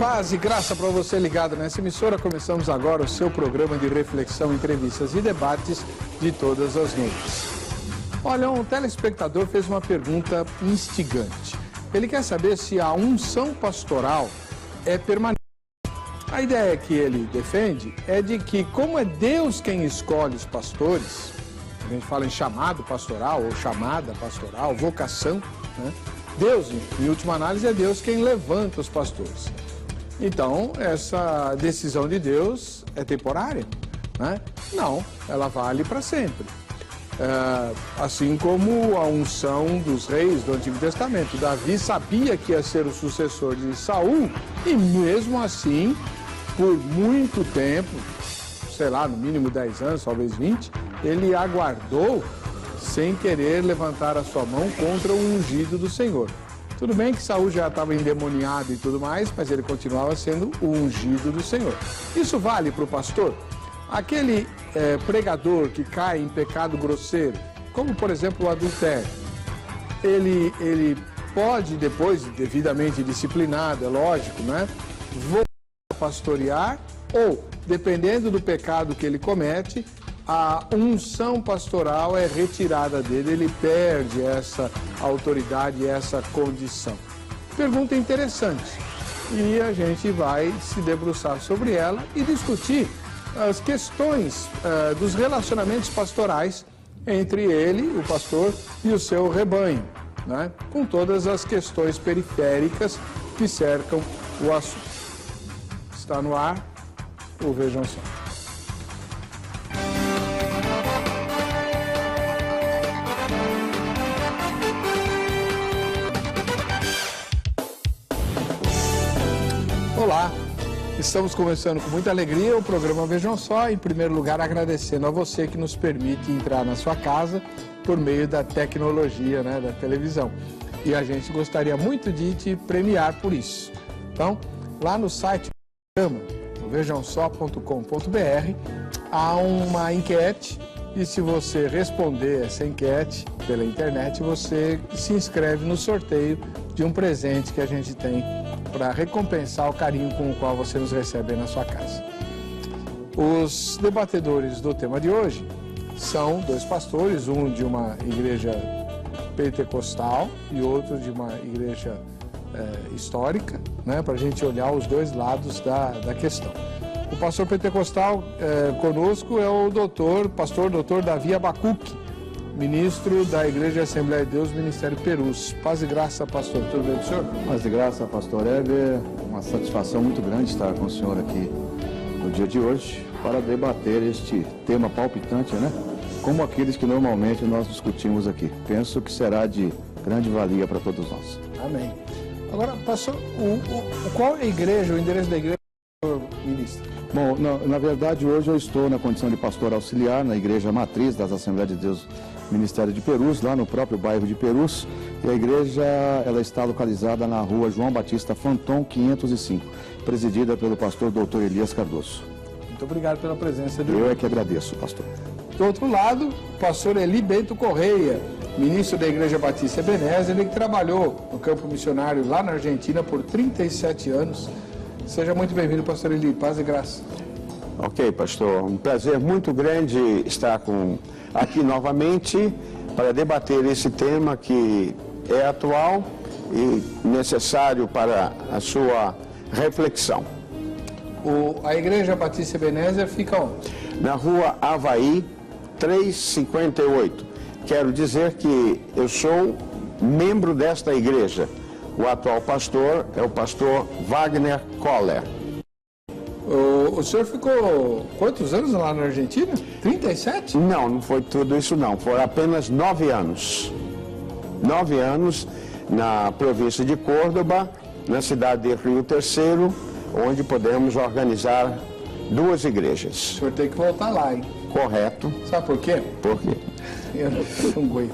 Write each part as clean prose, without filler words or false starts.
Paz e graça para você ligado nessa emissora. Começamos agora o seu programa de reflexão, entrevistas e debates de todas as noites. Olha, um telespectador fez uma pergunta instigante. Ele quer saber se a unção pastoral é permanente. A ideia que ele defende é de que, como é Deus quem escolhe os pastores, a gente fala em chamado pastoral ou chamada pastoral, vocação, né? Deus, em última análise, é Deus quem levanta os pastores. Então, essa decisão de Deus é temporária, né? Não, ela vale para sempre. Assim como a unção dos reis do Antigo Testamento. Davi sabia que ia ser o sucessor de Saul e mesmo assim, por muito tempo, sei lá, no mínimo 10 anos, talvez 20, ele aguardou sem querer levantar a sua mão contra o ungido do Senhor. Tudo bem que Saul já estava endemoniado e tudo mais, mas ele continuava sendo o ungido do Senhor. Isso vale para o pastor? Aquele pregador que cai em pecado grosseiro, como por exemplo o adultério, ele pode depois, devidamente disciplinado, é lógico, né, voltar a pastorear ou, dependendo do pecado que ele comete, a unção pastoral é retirada dele, ele perde essa autoridade, essa condição. Pergunta interessante. E a gente vai se debruçar sobre ela e discutir as questões dos relacionamentos pastorais entre ele, o pastor, e o seu rebanho, né? Com todas as questões periféricas que cercam o assunto. Está no ar o Vejam Só. Olá, estamos começando com muita alegria o programa Vejam Só. Em primeiro lugar, agradecendo a você que nos permite entrar na sua casa por meio da tecnologia, né, da televisão. E a gente gostaria muito de te premiar por isso. Então, lá no site do programa, vejamsó.com.br, há uma enquete e se você responder essa enquete pela internet, você se inscreve no sorteio de um presente que a gente tem para recompensar o carinho com o qual você nos recebe aí na sua casa. Os debatedores do tema de hoje são dois pastores, um de uma igreja pentecostal e outro de uma igreja histórica, né, para a gente olhar os dois lados da questão. O pastor pentecostal conosco é o pastor doutor Davi Abacuque, ministro da Igreja Assembleia de Deus, Ministério Perus. Paz e graça, pastor. Tudo bem com o senhor? Paz e graça, pastor Heber. Uma satisfação muito grande estar com o senhor aqui no dia de hoje para debater este tema palpitante, né? Como aqueles que normalmente nós discutimos aqui. Penso que será de grande valia para todos nós. Amém. Agora, pastor, qual é a igreja, o endereço da igreja, ministro? Bom, na verdade, hoje eu estou na condição de pastor auxiliar na Igreja Matriz das Assembleias de Deus, Ministério de Perus, lá no próprio bairro de Perus. E a igreja ela está localizada na rua João Batista Fanton, 505, presidida pelo pastor doutor Elias Cardoso. Muito obrigado pela presença do Eu é que agradeço, pastor. Do outro lado, o pastor Eli Bento Correia, ministro da Igreja Batista Ebenezer, ele que trabalhou no campo missionário lá na Argentina por 37 anos. Seja muito bem-vindo, pastor Eli. Paz e graça. Ok, pastor. Um prazer muito grande estar aqui novamente para debater esse tema que é atual e necessário para a sua reflexão. A Igreja Batista Ebenezer fica onde? Na rua Havaí, 358. Quero dizer que eu sou membro desta igreja. O atual pastor é o pastor Wagner Koller. O senhor ficou quantos anos lá na Argentina? 37? Não foi tudo isso não. Foram apenas 9 anos. 9 anos na província de Córdoba, na cidade de Rio Terceiro, onde podemos organizar 2 igrejas. O senhor tem que voltar lá, hein? Correto. Sabe por quê? Por quê? Eu não aguento.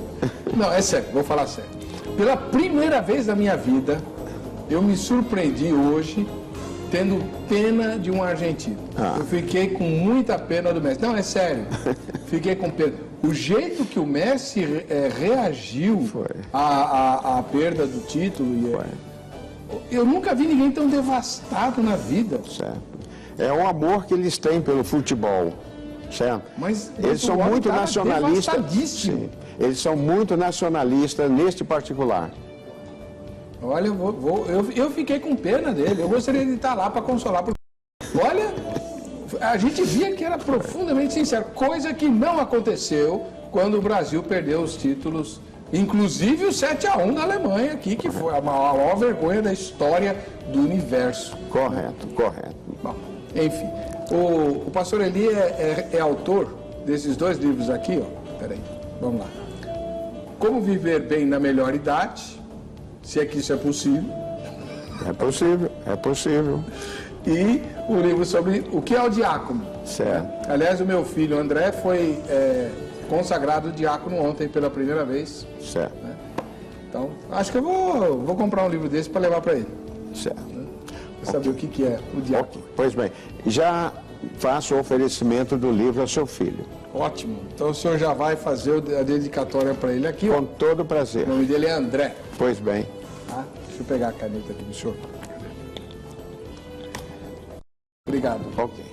Não, é sério, vou falar sério. Pela primeira vez na minha vida, eu me surpreendi hoje tendo pena de um argentino. Eu fiquei com muita pena do Messi. Não, é sério. Fiquei com pena. O jeito que o Messi reagiu à perda do título. eu nunca vi ninguém tão devastado na vida. Certo. É o amor que eles têm pelo futebol, certo? Mas eles são muito nacionalistas. Sim, eles são muito nacionalistas neste particular. Olha, eu fiquei com pena dele. Eu gostaria de estar lá para consolar. Porque, olha, a gente via que era profundamente sincero, coisa que não aconteceu quando o Brasil perdeu os títulos, inclusive o 7-1 da Alemanha aqui, que foi a maior vergonha da história do universo. Correto, correto. Bom, enfim, o pastor Eli é autor desses 2 livros aqui, ó. Peraí, vamos lá. Como viver bem na melhor idade, se é que isso é possível. É possível, é possível. E o livro sobre o que é o diácono. Certo. Aliás, o meu filho André foi consagrado diácono ontem pela primeira vez. Certo. Né? Então, acho que eu vou comprar um livro desse para levar para ele. Certo. Para saber o que é o diácono. Okay. Pois bem, já faço o oferecimento do livro ao seu filho. Ótimo. Então o senhor já vai fazer a dedicatória para ele aqui. Com todo prazer. O nome dele é André. Pois bem. Tá? Deixa eu pegar a caneta aqui do senhor. Obrigado. Ok.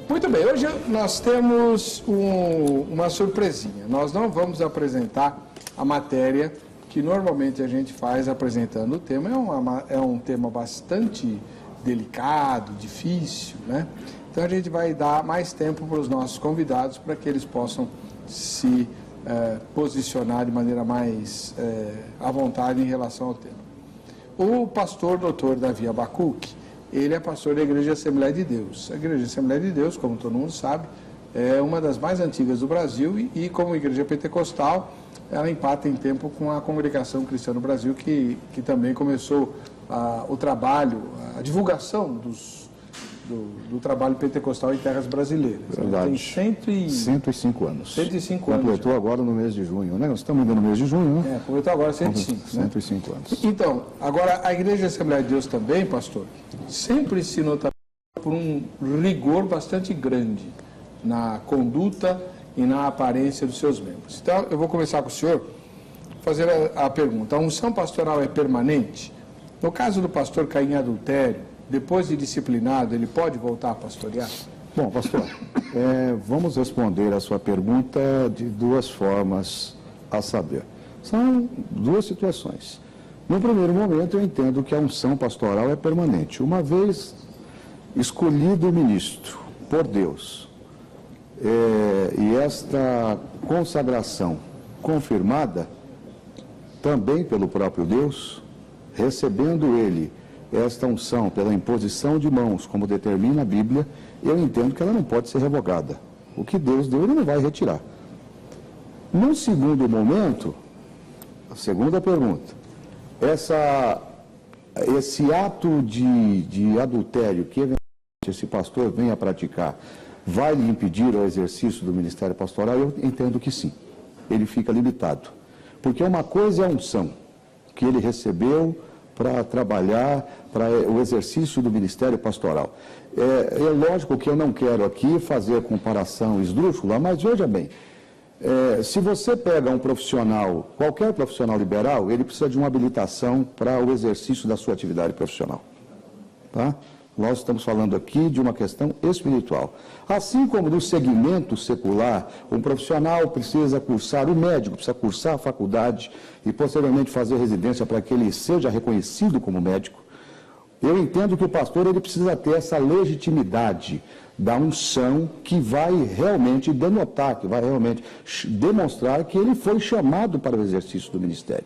Muito bem, hoje nós temos uma surpresinha. Nós não vamos apresentar a matéria que normalmente a gente faz apresentando o tema. É um tema bastante delicado, difícil, né? Então a gente vai dar mais tempo para os nossos convidados para que eles possam se posicionar de maneira mais à vontade em relação ao tema. O pastor Dr. Davi Abacuque, ele é pastor da Igreja Assembleia de Deus. A Igreja Assembleia de Deus, como todo mundo sabe, é uma das mais antigas do Brasil e como igreja pentecostal, ela empata em tempo com a Congregação Cristã no Brasil, que também começou o trabalho, a divulgação do trabalho pentecostal em terras brasileiras. Verdade. Tem 105 anos. 105 anos. Completou agora no mês de junho, né? Nós estamos ainda no mês de junho, né? Completou agora 105. 105 anos. Então, agora a Igreja Assembleia de Deus também, pastor, sempre se nota por um rigor bastante grande na conduta e na aparência dos seus membros. Então, eu vou começar com o senhor, fazer a pergunta. A unção pastoral é permanente? No caso do pastor cair em adultério, depois de disciplinado, ele pode voltar a pastorear? Bom, pastor, vamos responder a sua pergunta de 2 formas a saber. São 2 situações. No primeiro momento, eu entendo que a unção pastoral é permanente. Uma vez escolhido o ministro por Deus, e esta consagração confirmada também pelo próprio Deus, recebendo ele esta unção pela imposição de mãos, como determina a Bíblia, eu entendo que ela não pode ser revogada. O que Deus deu, ele não vai retirar. No segundo momento, a segunda pergunta, esse ato de adultério que eventualmente esse pastor venha a praticar, vai lhe impedir o exercício do ministério pastoral? Eu entendo que sim. Ele fica limitado. Porque uma coisa é a unção que ele recebeu para trabalhar, para o exercício do ministério pastoral. É lógico que eu não quero aqui fazer comparação esdrúxula, mas veja bem, se você pega um profissional, qualquer profissional liberal, ele precisa de uma habilitação para o exercício da sua atividade profissional. Tá? Nós estamos falando aqui de uma questão espiritual. Assim como no segmento secular, um profissional precisa cursar, o médico precisa cursar a faculdade e posteriormente fazer residência para que ele seja reconhecido como médico, eu entendo que o pastor ele precisa ter essa legitimidade da unção que vai realmente denotar, que vai realmente demonstrar que ele foi chamado para o exercício do ministério.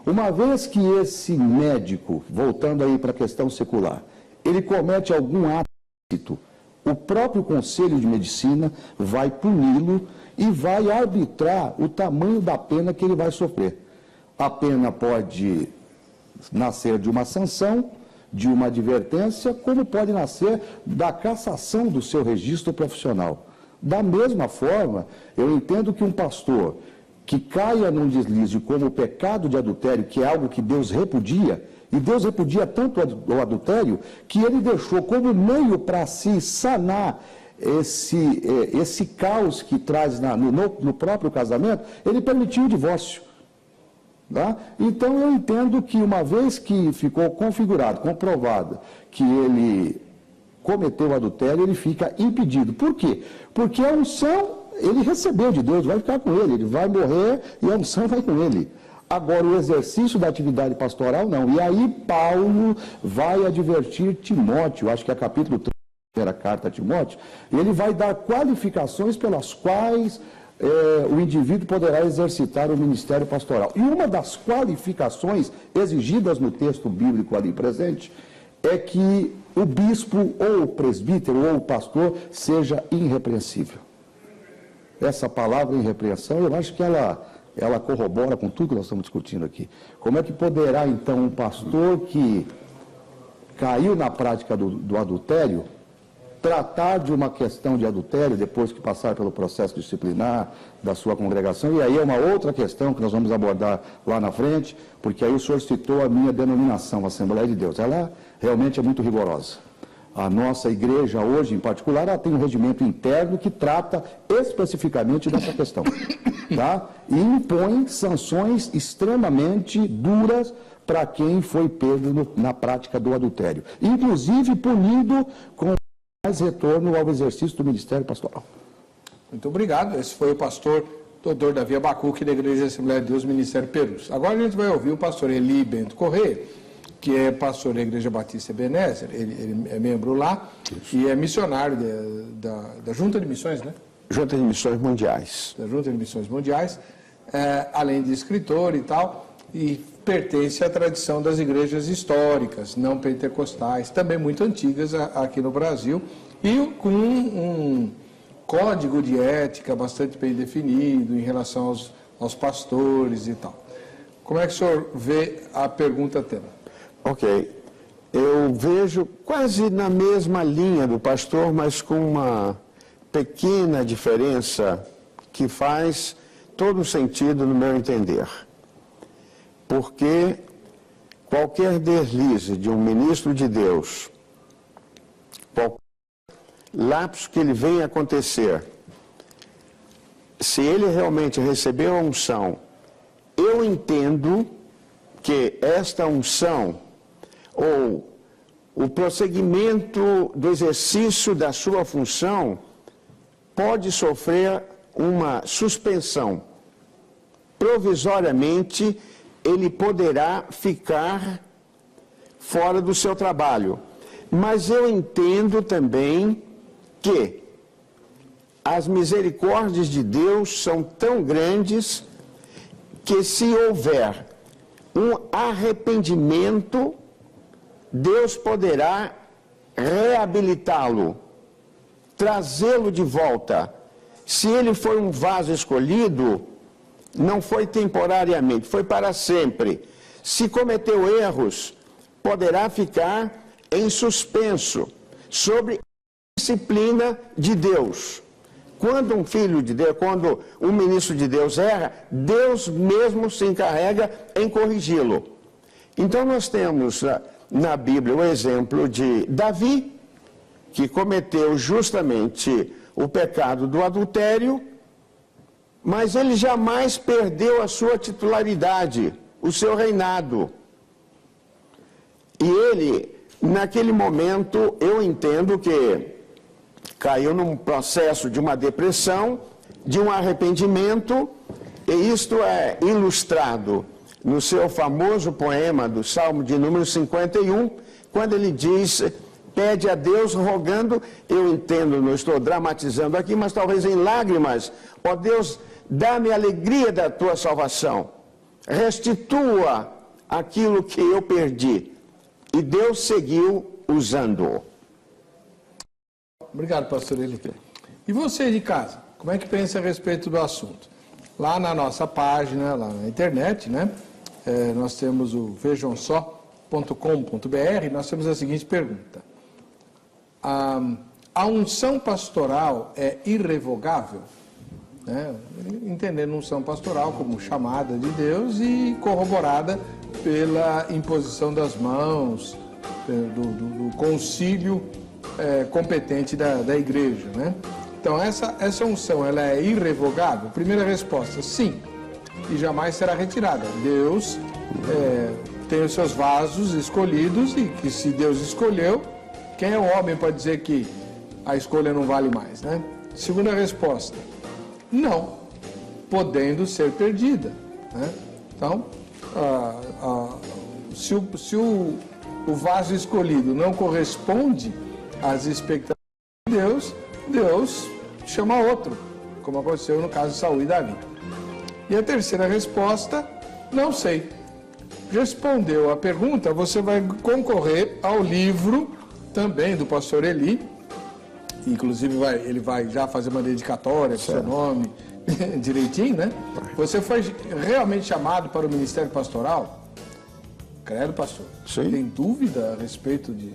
Uma vez que esse médico, voltando aí para a questão secular, ele comete algum ato ilícito, o próprio Conselho de Medicina vai puni-lo e vai arbitrar o tamanho da pena que ele vai sofrer. A pena pode nascer de uma sanção, de uma advertência, como pode nascer da cassação do seu registro profissional. Da mesma forma, eu entendo que um pastor que caia num deslize como o pecado de adultério, que é algo que Deus repudia, e Deus repudia tanto o adultério, que ele deixou como meio para se sanar esse caos que traz no próprio casamento, ele permitiu o divórcio. Tá? Então eu entendo que uma vez que ficou configurado, comprovado que ele cometeu adultério, ele fica impedido. Por quê? Porque a unção ele recebeu de Deus, vai ficar com ele vai morrer e a unção vai com ele. Agora, o exercício da atividade pastoral, não. E aí Paulo vai advertir Timóteo, acho que é capítulo 3, primeira carta a Timóteo, ele vai dar qualificações pelas quais o indivíduo poderá exercitar o ministério pastoral. E uma das qualificações exigidas no texto bíblico ali presente é que o bispo, ou o presbítero, ou o pastor, seja irrepreensível. Essa palavra irrepreensão, eu acho que ela corrobora com tudo que nós estamos discutindo aqui. Como é que poderá, então, um pastor que caiu na prática do adultério, tratar de uma questão de adultério depois que passar pelo processo disciplinar da sua congregação? E aí é uma outra questão que nós vamos abordar lá na frente, porque aí o senhor citou a minha denominação, Assembleia de Deus. Ela realmente é muito rigorosa. A nossa igreja hoje, em particular, ela tem um regimento interno que trata especificamente dessa questão, tá? E impõe sanções extremamente duras para quem foi pego na prática do adultério, inclusive punido com mais retorno ao exercício do ministério pastoral. Muito obrigado. Esse foi o pastor Dr. Davi Abacuque, da Igreja Assembleia de Deus, Ministério Perus. Agora a gente vai ouvir o pastor Eli Bento Corrêa, que é pastor da Igreja Batista Ebenezer, ele é membro lá. Isso. E é missionário da Junta de Missões, né? Junta de Missões Mundiais. Da Junta de Missões Mundiais, além de escritor e tal, e pertence à tradição das igrejas históricas, não pentecostais, também muito antigas aqui no Brasil, e com um código de ética bastante bem definido em relação aos pastores e tal. Como é que o senhor vê a pergunta tema? Ok, eu vejo quase na mesma linha do pastor, mas com uma pequena diferença que faz todo sentido no meu entender. Porque qualquer deslize de um ministro de Deus, qualquer lapso que ele venha acontecer, se ele realmente recebeu a unção, eu entendo que esta unção ou o prosseguimento do exercício da sua função pode sofrer uma suspensão. Provisoriamente, ele poderá ficar fora do seu trabalho. Mas eu entendo também que as misericórdias de Deus são tão grandes que, se houver um arrependimento, Deus poderá reabilitá-lo, trazê-lo de volta. Se ele foi um vaso escolhido, não foi temporariamente, foi para sempre. Se cometeu erros, poderá ficar em suspenso sobre a disciplina de Deus. Quando um filho de Deus, quando um ministro de Deus erra, Deus mesmo se encarrega em corrigi-lo. Então nós temos na Bíblia o exemplo de Davi, que cometeu justamente o pecado do adultério, mas ele jamais perdeu a sua titularidade, o seu reinado. E ele, naquele momento, eu entendo que caiu num processo de uma depressão, de um arrependimento, e isto é ilustrado no seu famoso poema do Salmo de número 51, quando ele diz, pede a Deus rogando, eu entendo, não estou dramatizando aqui, mas talvez em lágrimas, ó Deus, dá-me a alegria da tua salvação, restitua aquilo que eu perdi. E Deus seguiu usando-o. Obrigado, pastor Eli. E você de casa, como é que pensa a respeito do assunto? Lá na nossa página, lá na internet, né? Nós temos o vejamsó.com.br, nós temos a seguinte pergunta. A unção pastoral é irrevogável? Né? Entendendo unção pastoral como chamada de Deus e corroborada pela imposição das mãos, do concílio competente da igreja, né? Então, essa unção, ela é irrevogável? Primeira resposta, sim. e jamais será retirada. Deus tem os seus vasos escolhidos e que se Deus escolheu, quem é o homem para dizer que a escolha não vale mais, né? Segunda resposta, não, podendo ser perdida, né? Então, se o vaso escolhido não corresponde às expectativas de Deus, Deus chama outro, como aconteceu no caso de Saul e Davi. E a terceira resposta, não sei. Respondeu a pergunta, você vai concorrer ao livro também do pastor Eli, inclusive ele vai já fazer uma dedicatória com seu nome direitinho, né? Você foi realmente chamado para o ministério pastoral? Credo, pastor. Sim. Tem dúvida a respeito de...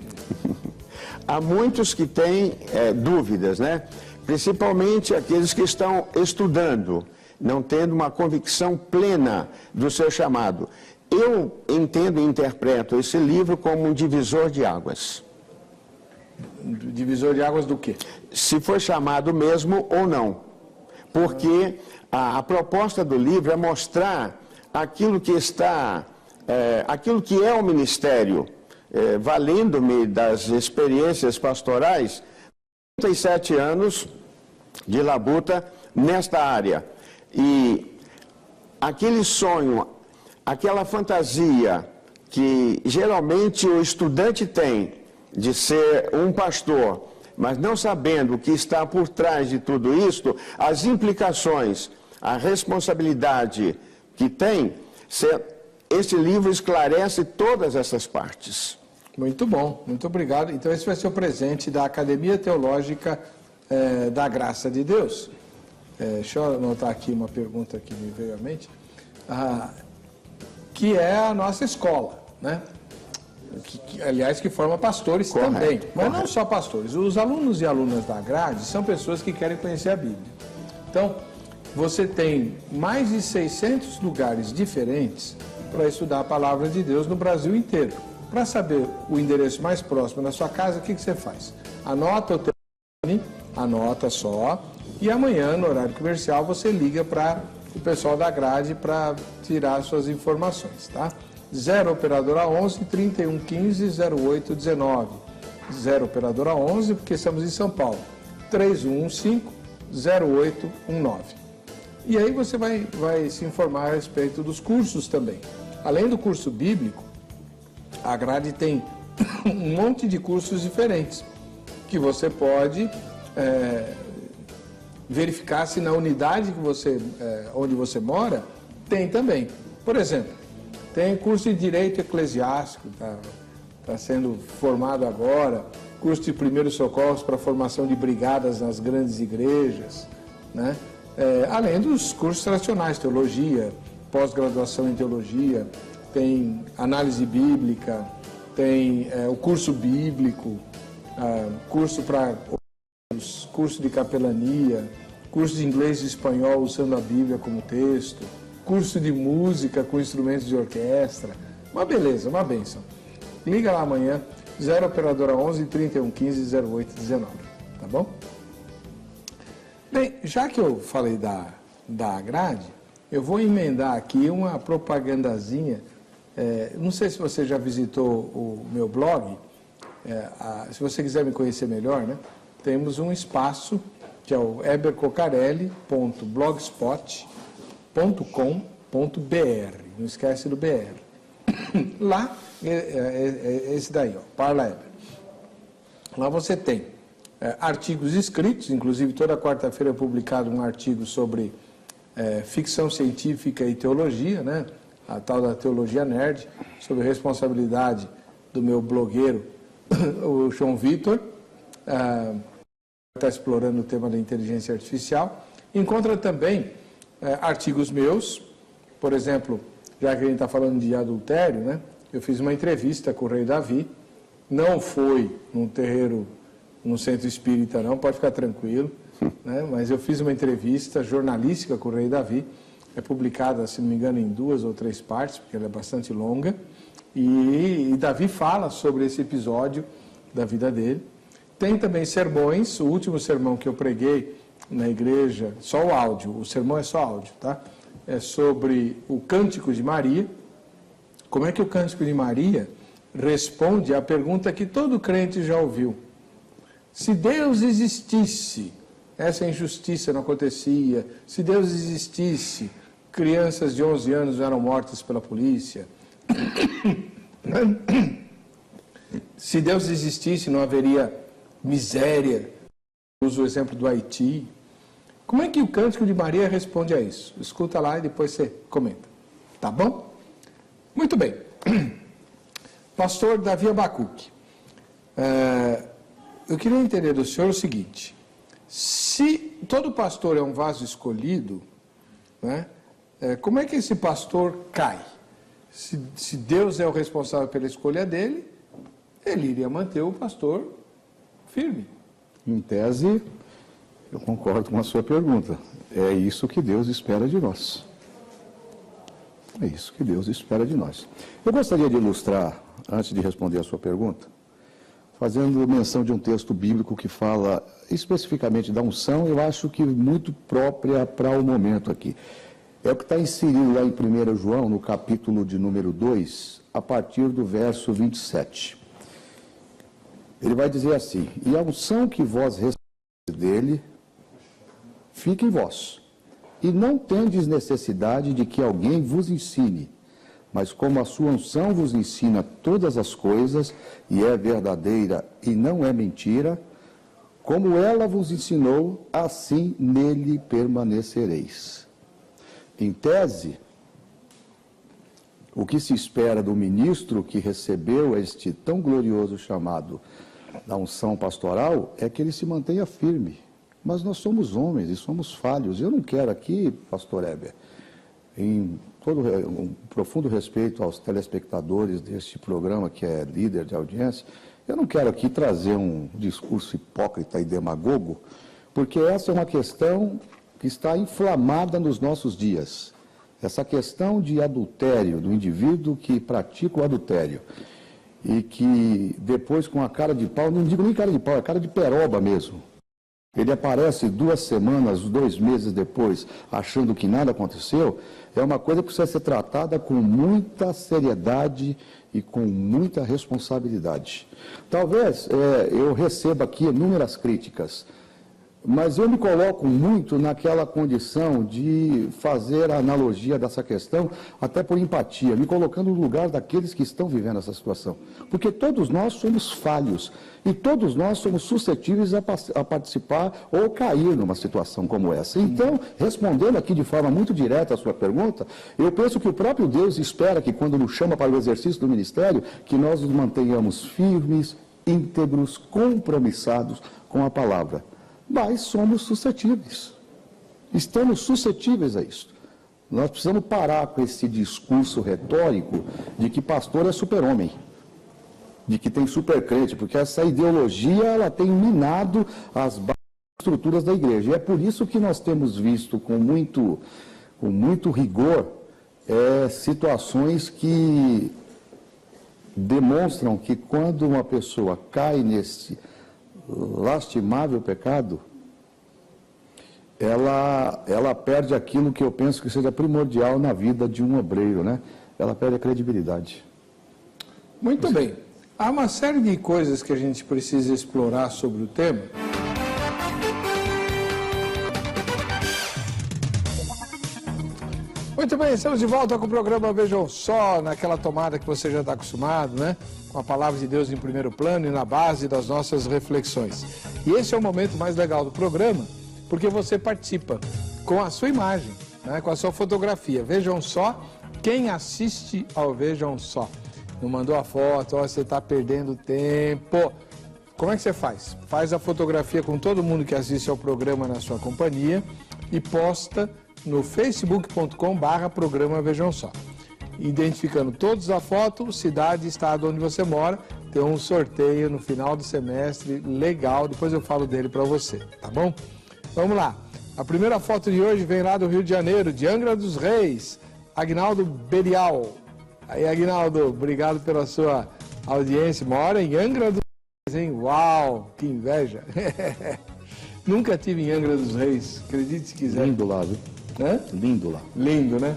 Há muitos que têm dúvidas, né? Principalmente aqueles que estão estudando, não tendo uma convicção plena do seu chamado. Eu entendo e interpreto esse livro como um divisor de águas. Divisor de águas do quê? Se foi chamado mesmo ou não. Porque a proposta do livro é mostrar aquilo que está, aquilo que é o ministério, valendo-me das experiências pastorais, 37 anos de labuta nesta área. E aquele sonho, aquela fantasia que geralmente o estudante tem de ser um pastor, mas não sabendo o que está por trás de tudo isto, as implicações, a responsabilidade que tem, esse livro esclarece todas essas partes. Muito bom, muito obrigado. Então esse vai ser o presente da Academia Teológica da Graça de Deus. Deixa eu anotar aqui uma pergunta que me veio à mente, que é a nossa escola, né? Aliás, que forma pastores também, mas não só pastores. Os alunos e alunas da grade são pessoas que querem conhecer a Bíblia. Então, você tem mais de 600 lugares diferentes para estudar a Palavra de Deus no Brasil inteiro. Para saber o endereço mais próximo da sua casa, o que você faz? Anota o telefone, anota só, e amanhã, no horário comercial, você liga para o pessoal da grade para tirar suas informações, tá? 0 operadora 11 31 15 08 19. 0 operadora 11, porque estamos em São Paulo. 3115 0819. E aí você vai se informar a respeito dos cursos também. Além do curso bíblico, a grade tem um monte de cursos diferentes que você pode verificar se na unidade que onde você mora tem também. Por exemplo, tem curso de Direito Eclesiástico, está sendo formado agora, curso de Primeiros Socorros para formação de brigadas nas grandes igrejas, né? Além dos cursos tradicionais, teologia, pós-graduação em teologia, tem análise bíblica, tem o curso bíblico, curso para curso de capelania, curso de inglês e espanhol usando a Bíblia como texto, curso de música com instrumentos de orquestra, uma beleza, uma bênção. Liga lá amanhã, 0 operadora 11 31 15 08 19, tá bom? Bem, já que eu falei da grade, eu vou emendar aqui uma propagandazinha. Não sei se você já visitou o meu blog, se você quiser me conhecer melhor, né? Temos um espaço que é o ebercocarelli.blogspot.com.br, não esquece do BR. Lá, esse daí, ó, Parla Eber. Lá você tem artigos escritos, inclusive toda quarta-feira é publicado um artigo sobre ficção científica e teologia, né? A tal da teologia nerd, sobre responsabilidade do meu blogueiro, o João Vitor, está explorando o tema da inteligência artificial. Encontra também artigos meus, por exemplo, já que a gente está falando de adultério, né? Eu fiz uma entrevista com o rei Davi, não foi num terreiro, no centro espírita não, pode ficar tranquilo, né? Mas eu fiz uma entrevista jornalística com o rei Davi, é publicada, se não me engano, em 2 ou 3 partes, porque ela é bastante longa, e Davi fala sobre esse episódio da vida dele. Tem também sermões, o último sermão que eu preguei na igreja, só o áudio, o sermão é só áudio, tá? é sobre o Cântico de Maria. Como é que o Cântico de Maria responde à pergunta que todo crente já ouviu? Se Deus existisse, essa injustiça não acontecia. Se Deus existisse, crianças de 11 anos eram mortas pela polícia. Se Deus existisse, não haveria miséria. Uso o exemplo do Haiti. Como é que o Cântico de Maria responde a isso? Escuta lá e depois você comenta. Tá bom? Muito bem. Pastor Davi Abacuque, eu queria entender do senhor o seguinte: se todo pastor é um vaso escolhido, né, como é que esse pastor cai? Se Deus é o responsável pela escolha dele, ele iria manter o pastor firme. Em tese, eu concordo com a sua pergunta. É isso que Deus espera de nós. É isso que Deus espera de nós. Eu gostaria de ilustrar, antes de responder a sua pergunta, fazendo menção de um texto bíblico que fala especificamente da unção, eu acho que muito própria para o momento aqui. É o que está inserido lá em 1 João, no capítulo de número 2, a partir do verso 27. Ele vai dizer assim: e a unção que vós recebeis dele, fica em vós, e não tendes necessidade de que alguém vos ensine, mas como a sua unção vos ensina todas as coisas, e é verdadeira e não é mentira, como ela vos ensinou, assim nele permanecereis. Em tese, o que se espera do ministro que recebeu este tão glorioso chamado da unção pastoral é que ele se mantenha firme. Mas nós somos homens e somos falhos. Eu não quero aqui, pastor Heber, em todo um profundo respeito aos telespectadores deste programa, que é líder de audiência, eu não quero aqui trazer um discurso hipócrita e demagogo, porque essa é uma questão que está inflamada nos nossos dias. Essa questão de adultério, do indivíduo que pratica o adultério e que depois, com a cara de pau, não digo nem cara de pau, é cara de peroba mesmo, ele aparece 2 semanas, 2 meses depois, achando que nada aconteceu, é uma coisa que precisa ser tratada com muita seriedade e com muita responsabilidade. Talvez eu receba aqui inúmeras críticas, mas eu me coloco muito naquela condição de fazer a analogia dessa questão, até por empatia, me colocando no lugar daqueles que estão vivendo essa situação. Porque todos nós somos falhos e todos nós somos suscetíveis a participar ou cair numa situação como essa. Então, respondendo aqui de forma muito direta a sua pergunta, eu penso que o próprio Deus espera que, quando nos chama para o exercício do ministério, que nós nos mantenhamos firmes, íntegros, compromissados com a palavra. Mas somos suscetíveis. Estamos suscetíveis a isso. Nós precisamos parar com esse discurso retórico de que pastor é super-homem, de que tem super-crente, porque essa ideologia ela tem minado as estruturas da igreja. E é por isso que nós temos visto com muito rigor situações que demonstram que quando uma pessoa cai nesse lastimável pecado, ela perde aquilo que eu penso que seja primordial na vida de um obreiro, né? Ela perde a credibilidade. Muito bem. Há uma série de coisas que a gente precisa explorar sobre o tema. Muito bem, estamos de volta com o programa Vejam Só, naquela tomada que você já está acostumado, né? Com a palavra de Deus em primeiro plano e na base das nossas reflexões. E esse é o momento mais legal do programa, porque você participa com a sua imagem, né? Com a sua fotografia. Vejam só, quem assiste ao Vejam Só. Não mandou a foto, ó, você está perdendo tempo. Como é que você faz? Faz a fotografia com todo mundo que assiste ao programa na sua companhia e posta no facebook.com/programa Vejam Só. Identificando todos a foto, cidade e estado onde você mora, tem um sorteio no final do semestre legal, depois eu falo dele para você, tá bom? Vamos lá. A primeira foto de hoje vem lá do Rio de Janeiro, de Angra dos Reis, Agnaldo Berial. Aí, Agnaldo, obrigado pela sua audiência. Mora em Angra dos Reis, hein? Uau, que inveja. Nunca tive em Angra dos Reis, acredite se quiser. Lindo lá, viu? né? Lindo lá. Lindo, né?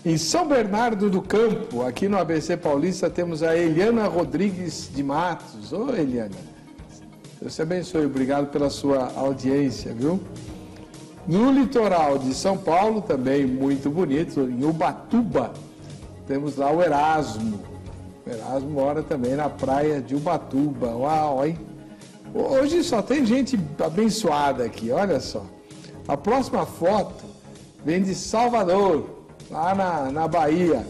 Em São Bernardo do Campo, aqui no ABC Paulista, temos a Eliana Rodrigues de Matos. Ô, Eliana, Deus te abençoe, obrigado pela sua audiência, viu? No litoral de São Paulo, também muito bonito, em Ubatuba, temos lá o Erasmo. O Erasmo mora também na praia de Ubatuba. Uau, hein? Hoje só tem gente abençoada aqui, olha só. A próxima foto vem de Salvador, lá na Bahia.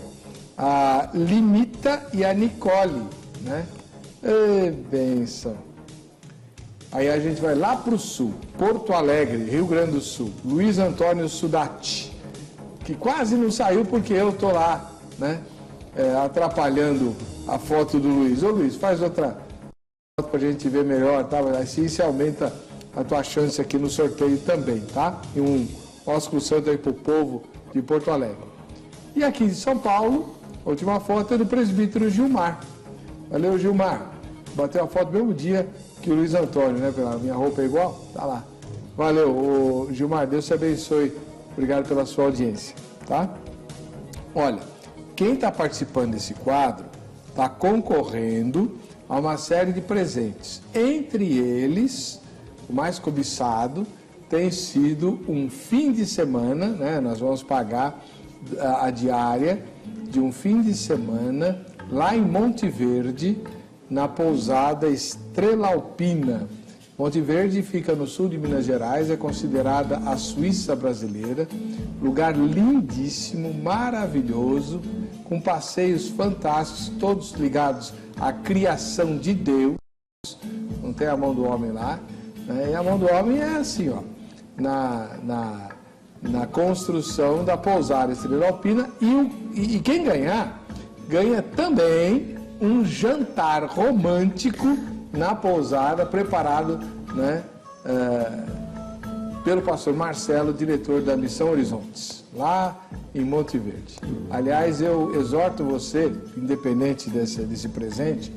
A Limita e a Nicole, né? Ê, bênção. Aí a gente vai lá para o sul, Porto Alegre, Rio Grande do Sul, Luiz Antônio Sudati, que quase não saiu porque eu tô lá, né, atrapalhando a foto do Luiz. Ô Luiz, faz outra foto para a gente ver melhor, tá? Assim se aumenta a tua chance aqui no sorteio também, tá? E um ósculo santo aí pro povo de Porto Alegre. E aqui de São Paulo, a última foto é do presbítero Gilmar. Valeu, Gilmar. Bateu a foto no mesmo dia que o Luiz Antônio, né? Pela minha roupa é igual, tá lá. Valeu, Gilmar, Deus te abençoe. Obrigado pela sua audiência, tá? Olha, quem está participando desse quadro está concorrendo a uma série de presentes. Entre eles, o mais cobiçado tem sido um fim de semana, né? Nós vamos pagar a diária de um fim de semana lá em Monte Verde, na pousada Estrela Alpina. Monte Verde fica no sul de Minas Gerais, é considerada a Suíça brasileira, lugar lindíssimo, maravilhoso, com passeios fantásticos, todos ligados à criação de Deus, não tem a mão do homem lá, né? E a mão do homem é assim, ó, na construção da pousada Estrela Alpina, e quem ganhar, ganha também um jantar romântico na pousada, preparado, né, pelo pastor Marcelo, diretor da Missão Horizontes, lá em Monte Verde. Aliás, eu exorto você, independente desse presente,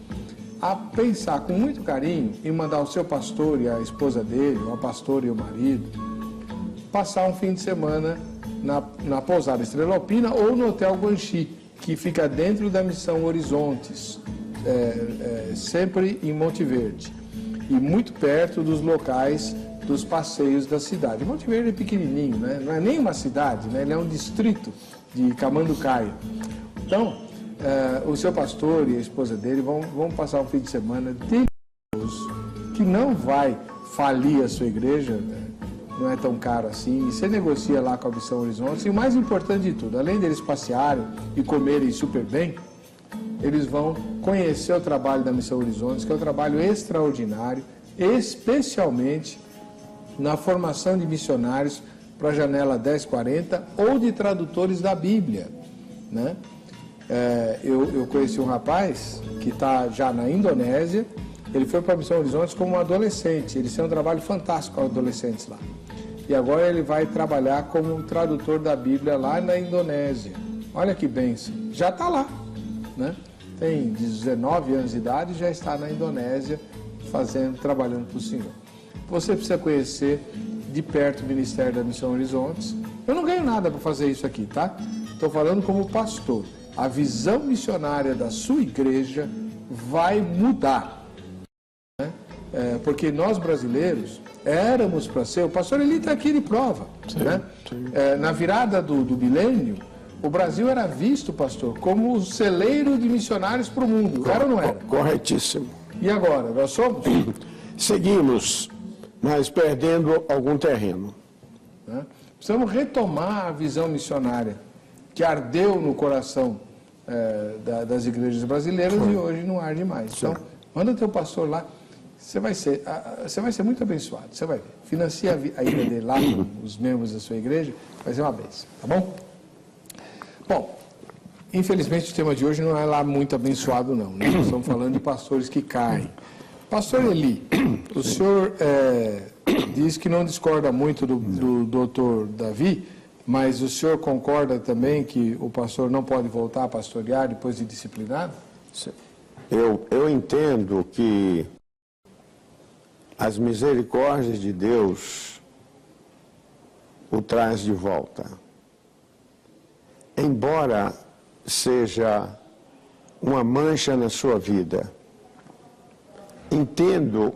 a pensar com muito carinho em mandar o seu pastor e a esposa dele, ou a pastora e o marido, passar um fim de semana na pousada Estrela Alpina ou no Hotel Guanxi, que fica dentro da Missão Horizontes, sempre em Monte Verde, e muito perto dos locais dos passeios da cidade. Monte Verde é pequenininho, né? Não é nem uma cidade, né? Ele é um distrito de Camanducaia. Então, o seu pastor e a esposa dele vão passar um fim de semana delicioso, que não vai falir a sua igreja, né? Não é tão caro assim, e você negocia lá com a Missão Horizontes, e o mais importante de tudo, além deles passearem e comerem super bem, eles vão conhecer o trabalho da Missão Horizontes, que é um trabalho extraordinário, especialmente na formação de missionários para a Janela 1040 ou de tradutores da Bíblia, né? Eu conheci um rapaz que está já na Indonésia, ele foi para a Missão Horizontes como um adolescente, eles têm um trabalho fantástico com adolescentes lá. E agora ele vai trabalhar como um tradutor da Bíblia lá na Indonésia. Olha que bênção. Já está lá, né? Tem 19 anos de idade e já está na Indonésia trabalhando para o Senhor. Você precisa conhecer de perto o Ministério da Missão Horizontes. Eu não ganho nada para fazer isso aqui, tá? Estou falando como pastor. A visão missionária da sua igreja vai mudar, né? Porque nós brasileiros éramos para ser, o pastor Eli está aqui de prova, sim, né? Sim. Na virada do milênio, o Brasil era visto, pastor, como o celeiro de missionários para o mundo. Era ou não era? Corretíssimo. E agora, nós somos? Seguimos, mas perdendo algum terreno. Né? Precisamos retomar a visão missionária que ardeu no coração das igrejas brasileiras e hoje não arde mais. Então, manda teu pastor lá. Você vai ser muito abençoado, você vai ver. Financia a ida dele lá, os membros da sua igreja, vai ser uma bênção, tá bom? Bom, infelizmente o tema de hoje não é lá muito abençoado não, né? Nós estamos falando de pastores que caem. Pastor Eli, o senhor diz que não discorda muito do doutor Davi, mas o senhor concorda também que o pastor não pode voltar a pastorear depois de disciplinado? Eu entendo que as misericórdias de Deus o traz de volta. Embora seja uma mancha na sua vida, entendo,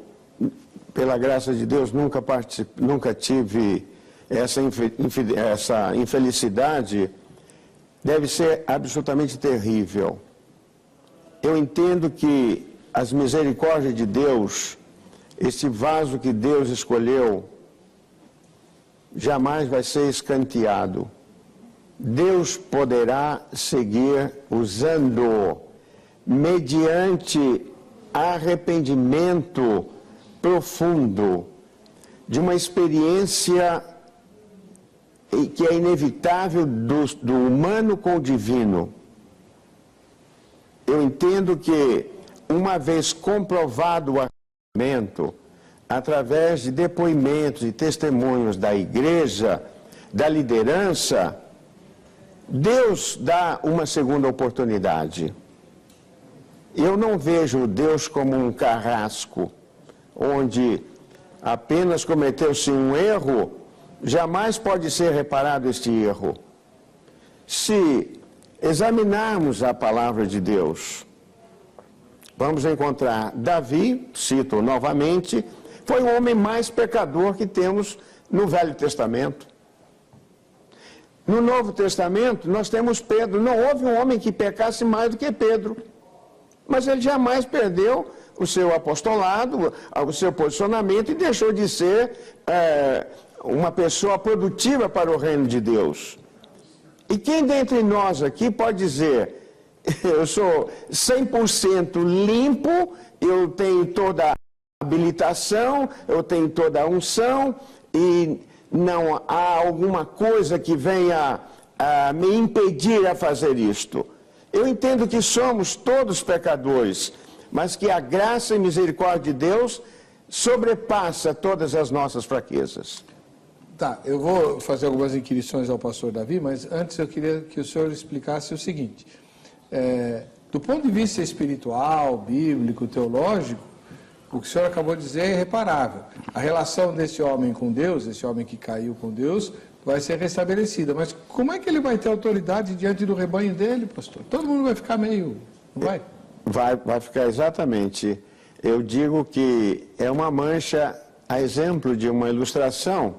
pela graça de Deus, nunca tive essa infelicidade, deve ser absolutamente terrível. Eu entendo que as misericórdias de Deus, esse vaso que Deus escolheu, jamais vai ser escanteado. Deus poderá seguir usando mediante arrependimento profundo de uma experiência que é inevitável do humano com o divino. Eu entendo que, uma vez comprovado o arrependimento, através de depoimentos e testemunhos da igreja, da liderança, Deus dá uma segunda oportunidade. Eu não vejo Deus como um carrasco, onde apenas cometeu-se um erro, jamais pode ser reparado este erro. Se examinarmos a palavra de Deus, vamos encontrar Davi, cito novamente, foi o homem mais pecador que temos no Velho Testamento. No Novo Testamento, nós temos Pedro. Não houve um homem que pecasse mais do que Pedro. Mas ele jamais perdeu o seu apostolado, o seu posicionamento e deixou de ser uma pessoa produtiva para o reino de Deus. E quem dentre nós aqui pode dizer, eu sou 100% limpo, eu tenho toda a habilitação, eu tenho toda a unção e não há alguma coisa que venha me impedir a fazer isto? Eu entendo que somos todos pecadores, mas que a graça e misericórdia de Deus sobrepassa todas as nossas fraquezas. Tá, eu vou fazer algumas inquirições ao pastor Davi, mas antes eu queria que o senhor explicasse o seguinte. Do ponto de vista espiritual, bíblico, teológico, o que o senhor acabou de dizer é irreparável. A relação desse homem com Deus, esse homem que caiu com Deus, vai ser restabelecida. Mas como é que ele vai ter autoridade diante do rebanho dele, pastor? Todo mundo vai ficar meio... Não vai? Vai ficar exatamente. Eu digo que é uma mancha, a exemplo de uma ilustração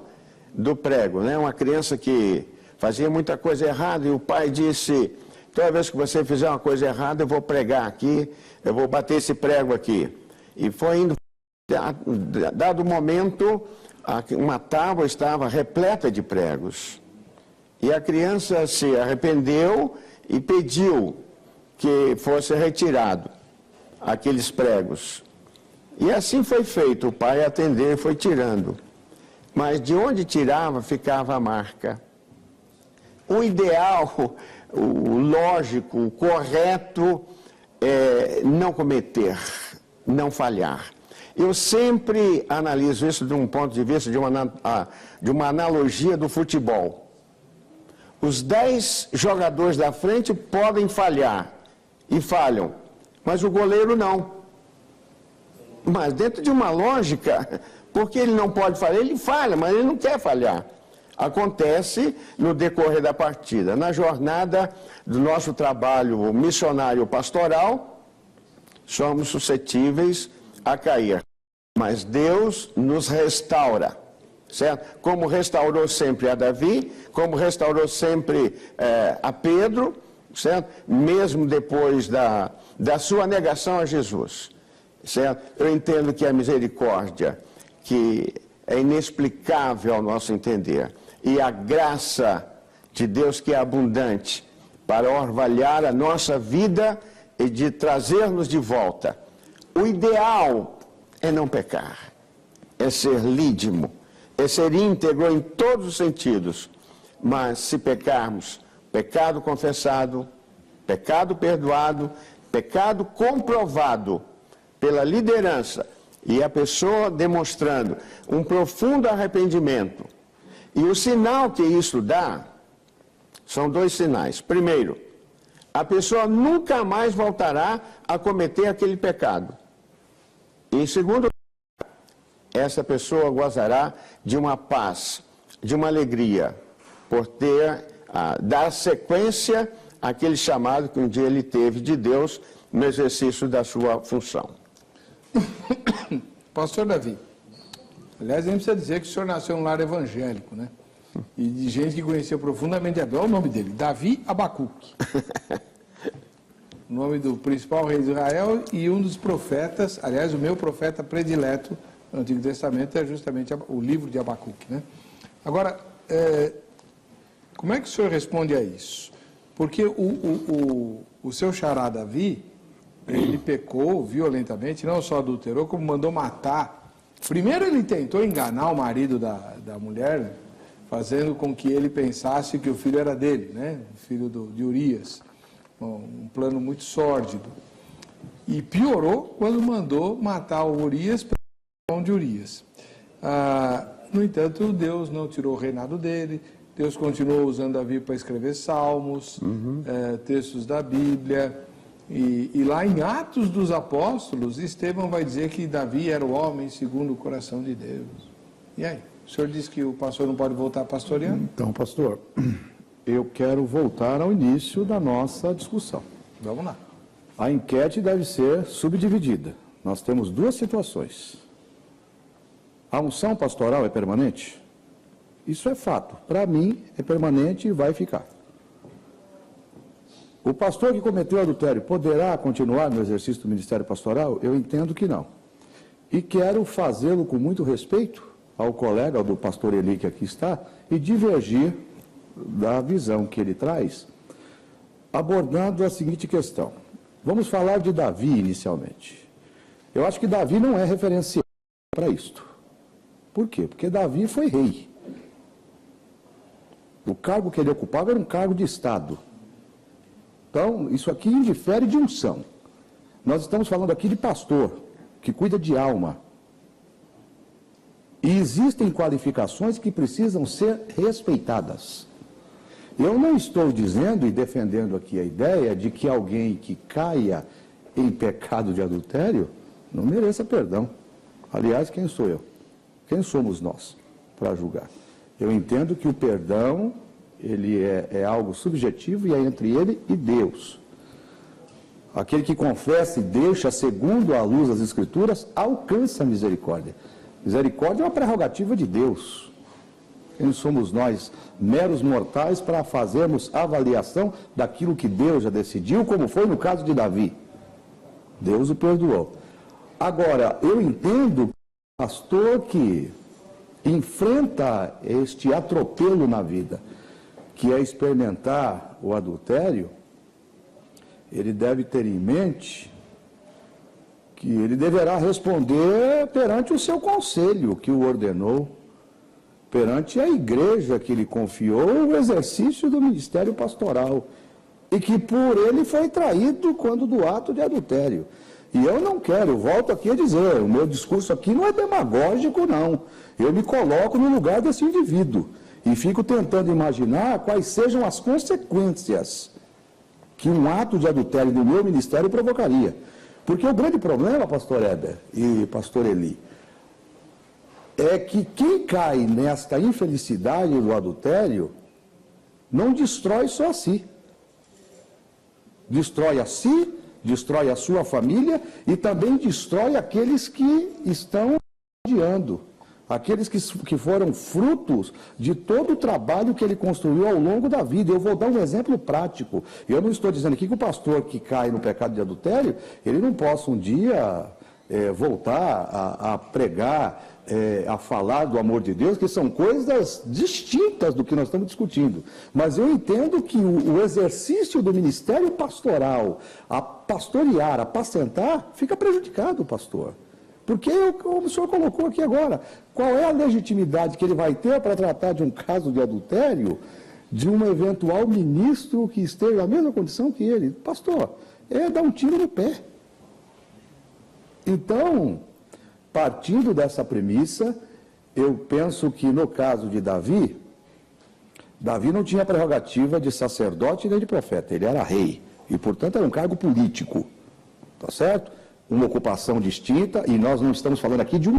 do prego, né? Uma criança que fazia muita coisa errada e o pai disse, toda vez que você fizer uma coisa errada, eu vou pregar aqui, eu vou bater esse prego aqui. E foi indo, dado o momento, uma tábua estava repleta de pregos. E a criança se arrependeu e pediu que fosse retirado aqueles pregos. E assim foi feito, o pai atendeu e foi tirando. Mas de onde tirava, ficava a marca. O ideal, o lógico, o correto é não cometer, não falhar. Eu sempre analiso isso de um ponto de vista de uma analogia do futebol. Os 10 jogadores da frente podem falhar e falham, mas o goleiro não. Mas dentro de uma lógica, porque ele não pode falhar, ele falha, mas ele não quer falhar. Acontece no decorrer da partida. Na jornada do nosso trabalho missionário pastoral, somos suscetíveis a cair. Mas Deus nos restaura, certo? Como restaurou sempre a Davi, como restaurou sempre a Pedro, certo? Mesmo depois da sua negação a Jesus, certo? Eu entendo que a misericórdia, que é inexplicável ao nosso entender, e a graça de Deus que é abundante para orvalhar a nossa vida e de trazer-nos de volta. O ideal é não pecar, é ser lídimo, é ser íntegro em todos os sentidos. Mas se pecarmos, pecado confessado, pecado perdoado, pecado comprovado pela liderança e a pessoa demonstrando um profundo arrependimento. E o sinal que isso dá são 2 sinais. Primeiro, a pessoa nunca mais voltará a cometer aquele pecado. E em segundo lugar, essa pessoa gozará de uma paz de uma alegria por dar sequência àquele chamado que um dia ele teve de Deus no exercício da sua função. Pastor Davi, aliás, a gente precisa dizer que o senhor nasceu em um lar evangélico, né? E de gente que conhecia profundamente a Deus. Olha o nome dele, Davi Abacuque. O nome do principal rei de Israel e um dos profetas, aliás, o meu profeta predileto no Antigo Testamento é justamente o livro de Abacuque, né? Agora, como é que o senhor responde a isso? Porque o seu xará Davi, ele pecou violentamente, não só adulterou, como mandou matar. Primeiro ele tentou enganar o marido da mulher, fazendo com que ele pensasse que o filho era dele, né? O filho de Urias. Um plano muito sórdido. E piorou quando mandou matar o Urias pela mão de Urias. No entanto, Deus não tirou o reinado dele, Deus continuou usando Davi para escrever salmos, textos da Bíblia, e lá em Atos dos Apóstolos, Estevão vai dizer que Davi era o homem segundo o coração de Deus. E aí? O senhor disse que o pastor não pode voltar pastoreando? Então, pastor, eu quero voltar ao início da nossa discussão. Vamos lá. A enquete deve ser subdividida. Nós temos duas situações. A unção pastoral é permanente? Isso é fato. Para mim, é permanente e vai ficar. O pastor que cometeu adultério poderá continuar no exercício do ministério pastoral? Eu entendo que não. E quero fazê-lo com muito respeito ao colega, ao do pastor Eli, que aqui está, e divergir da visão que ele traz, abordando a seguinte questão. Vamos falar de Davi inicialmente. Eu acho que Davi não é referencial para isto. Por quê? Porque Davi foi rei. O cargo que ele ocupava era um cargo de Estado. Então, isso aqui indifere de unção. Nós estamos falando aqui de pastor, que cuida de alma. E existem qualificações que precisam ser respeitadas. Eu não estou dizendo e defendendo aqui a ideia de que alguém que caia em pecado de adultério não mereça perdão. Aliás, quem sou eu? Quem somos nós para julgar? Eu entendo que o perdão, ele é algo subjetivo e é entre ele e Deus. Aquele que confessa e deixa segundo a luz das Escrituras, alcança a misericórdia. Misericórdia é uma prerrogativa de Deus. Quem somos nós, meros mortais, para fazermos avaliação daquilo que Deus já decidiu, como foi no caso de Davi? Deus o perdoou. Agora, eu entendo que o pastor que enfrenta este atropelo na vida, que é experimentar o adultério, ele deve ter em mente que ele deverá responder perante o seu conselho que o ordenou, perante a igreja que lhe confiou o exercício do ministério pastoral, e que por ele foi traído quando do ato de adultério. E eu não quero, eu volto aqui a dizer, o meu discurso aqui não é demagógico, não. Eu me coloco no lugar desse indivíduo e fico tentando imaginar quais sejam as consequências que um ato de adultério do meu ministério provocaria. Porque o grande problema, pastor Heber e pastor Eli, é que quem cai nesta infelicidade do adultério não destrói só a si. Destrói a si, destrói a sua família e também destrói aqueles que estão adiando. Aqueles que foram frutos de todo o trabalho que ele construiu ao longo da vida. Eu vou dar um exemplo prático. Eu não estou dizendo aqui que o pastor que cai no pecado de adultério, ele não possa um dia voltar a pregar, a falar do amor de Deus, que são coisas distintas do que nós estamos discutindo. Mas eu entendo que o exercício do ministério pastoral, a pastorear, a apacentar, fica prejudicado, pastor. Porque, como o senhor colocou aqui agora, qual é a legitimidade que ele vai ter para tratar de um caso de adultério de um eventual ministro que esteja na mesma condição que ele? Pastor, é dar um tiro no pé. Então, partindo dessa premissa, eu penso que no caso de Davi, Davi não tinha prerrogativa de sacerdote nem de profeta, ele era rei, e portanto era um cargo político, tá certo? Uma ocupação distinta, e nós não estamos falando aqui de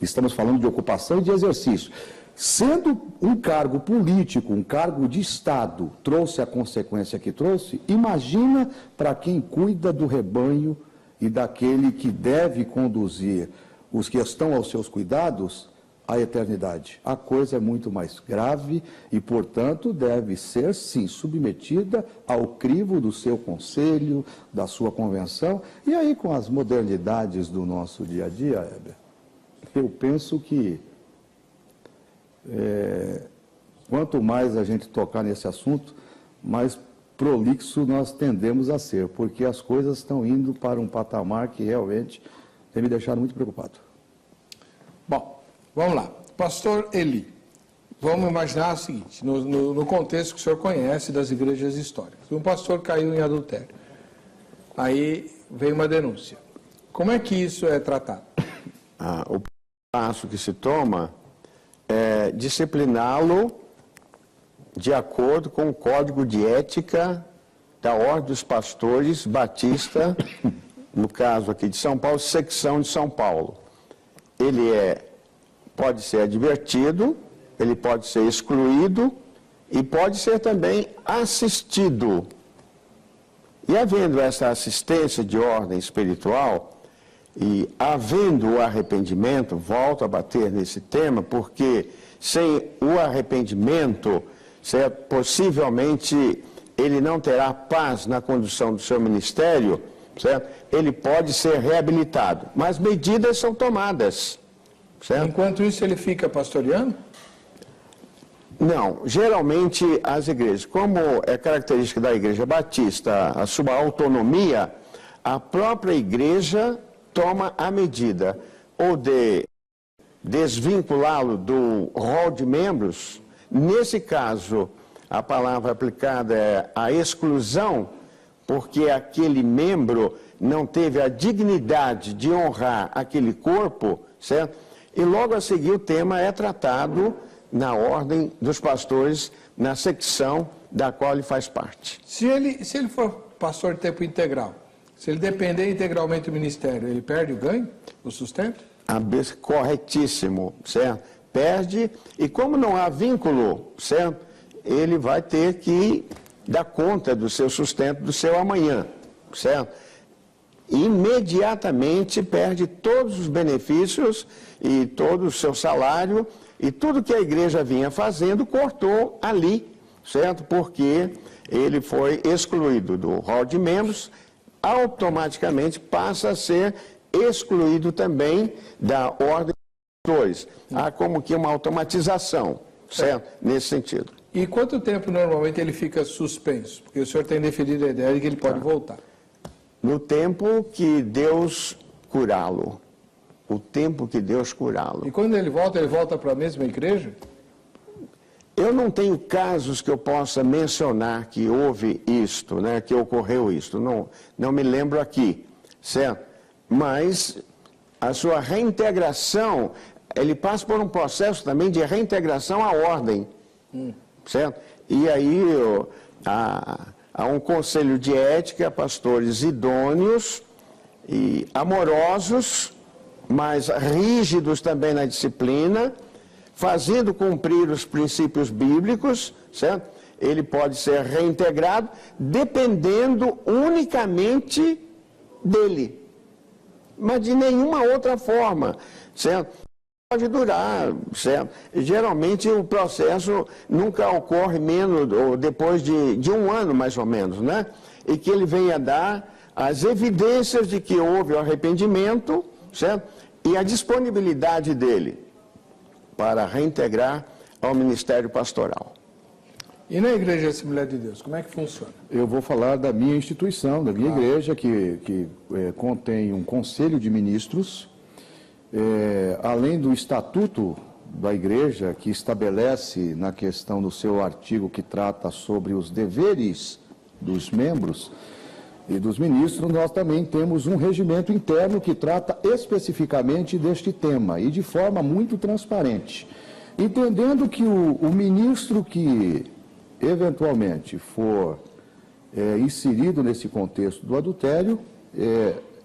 estamos falando de ocupação e de exercício. Sendo um cargo político, um cargo de Estado, trouxe a consequência que trouxe, imagina para quem cuida do rebanho e daquele que deve conduzir os que estão aos seus cuidados à eternidade. A coisa é muito mais grave e, portanto, deve ser, sim, submetida ao crivo do seu conselho, da sua convenção. E aí, com as modernidades do nosso dia a dia, Heber, eu penso que quanto mais a gente tocar nesse assunto, mais prolixo nós tendemos a ser, porque as coisas estão indo para um patamar que realmente tem me deixado muito preocupado. Bom, vamos lá. Pastor Eli, vamos imaginar o seguinte, no contexto que o senhor conhece das igrejas históricas. Um pastor caiu em adultério. Aí vem uma denúncia. Como é que isso é tratado? O passo que se toma é discipliná-lo de acordo com o Código de Ética da Ordem dos Pastores Batista, no caso aqui de São Paulo, secção de São Paulo. Ele pode ser advertido, ele pode ser excluído e pode ser também assistido. E havendo essa assistência de ordem espiritual, e havendo o arrependimento, volto a bater nesse tema, porque sem o arrependimento, possivelmente ele não terá paz na condução do seu ministério, certo? Ele pode ser reabilitado, mas medidas são tomadas. Certo? Enquanto isso ele fica pastoreando? Não, geralmente as igrejas, como é característica da Igreja Batista, a sua autonomia, a própria igreja toma a medida ou de desvinculá-lo do rol de membros. Nesse caso, a palavra aplicada é a exclusão, porque aquele membro não teve a dignidade de honrar aquele corpo, certo? E logo a seguir o tema é tratado na ordem dos pastores, na secção da qual ele faz parte. Se ele for pastor de tempo integral, se ele depender integralmente do ministério, ele perde o ganho, o sustento? Corretíssimo, certo? Perde, e como não há vínculo, certo? Ele vai ter que dar conta do seu sustento, do seu amanhã, certo? Imediatamente perde todos os benefícios e todo o seu salário, e tudo que a igreja vinha fazendo cortou ali, certo? Porque ele foi excluído do rol de membros, automaticamente passa a ser excluído também da ordem dos pastores. Há como que uma automatização, certo? Nesse sentido. E quanto tempo normalmente ele fica suspenso? Porque o senhor tem definido a ideia de que ele pode voltar. No tempo que Deus curá-lo. O tempo que Deus curá-lo. E quando ele volta para a mesma igreja? Eu não tenho casos que eu possa mencionar que houve isto, né, que ocorreu isto. Não me lembro aqui, certo? Mas a sua reintegração, ele passa por um processo também de reintegração à ordem, certo? E aí há um conselho de ética, pastores idôneos e amorosos, mas rígidos também na disciplina, fazendo cumprir os princípios bíblicos, certo? Ele pode ser reintegrado dependendo unicamente dele, mas de nenhuma outra forma, certo? Pode durar, certo? Geralmente o processo nunca ocorre menos ou depois de um ano, mais ou menos, né? E que ele venha dar as evidências de que houve o arrependimento, certo? E a disponibilidade dele para reintegrar ao ministério pastoral. E na Igreja Assembleia de Deus, como é que funciona? Eu vou falar da minha instituição, da minha igreja, que contém um conselho de ministros, além do estatuto da igreja, que estabelece na questão do seu artigo que trata sobre os deveres dos membros e dos ministros, nós também temos um regimento interno que trata especificamente deste tema e de forma muito transparente, entendendo que o ministro que eventualmente for inserido nesse contexto do adultério,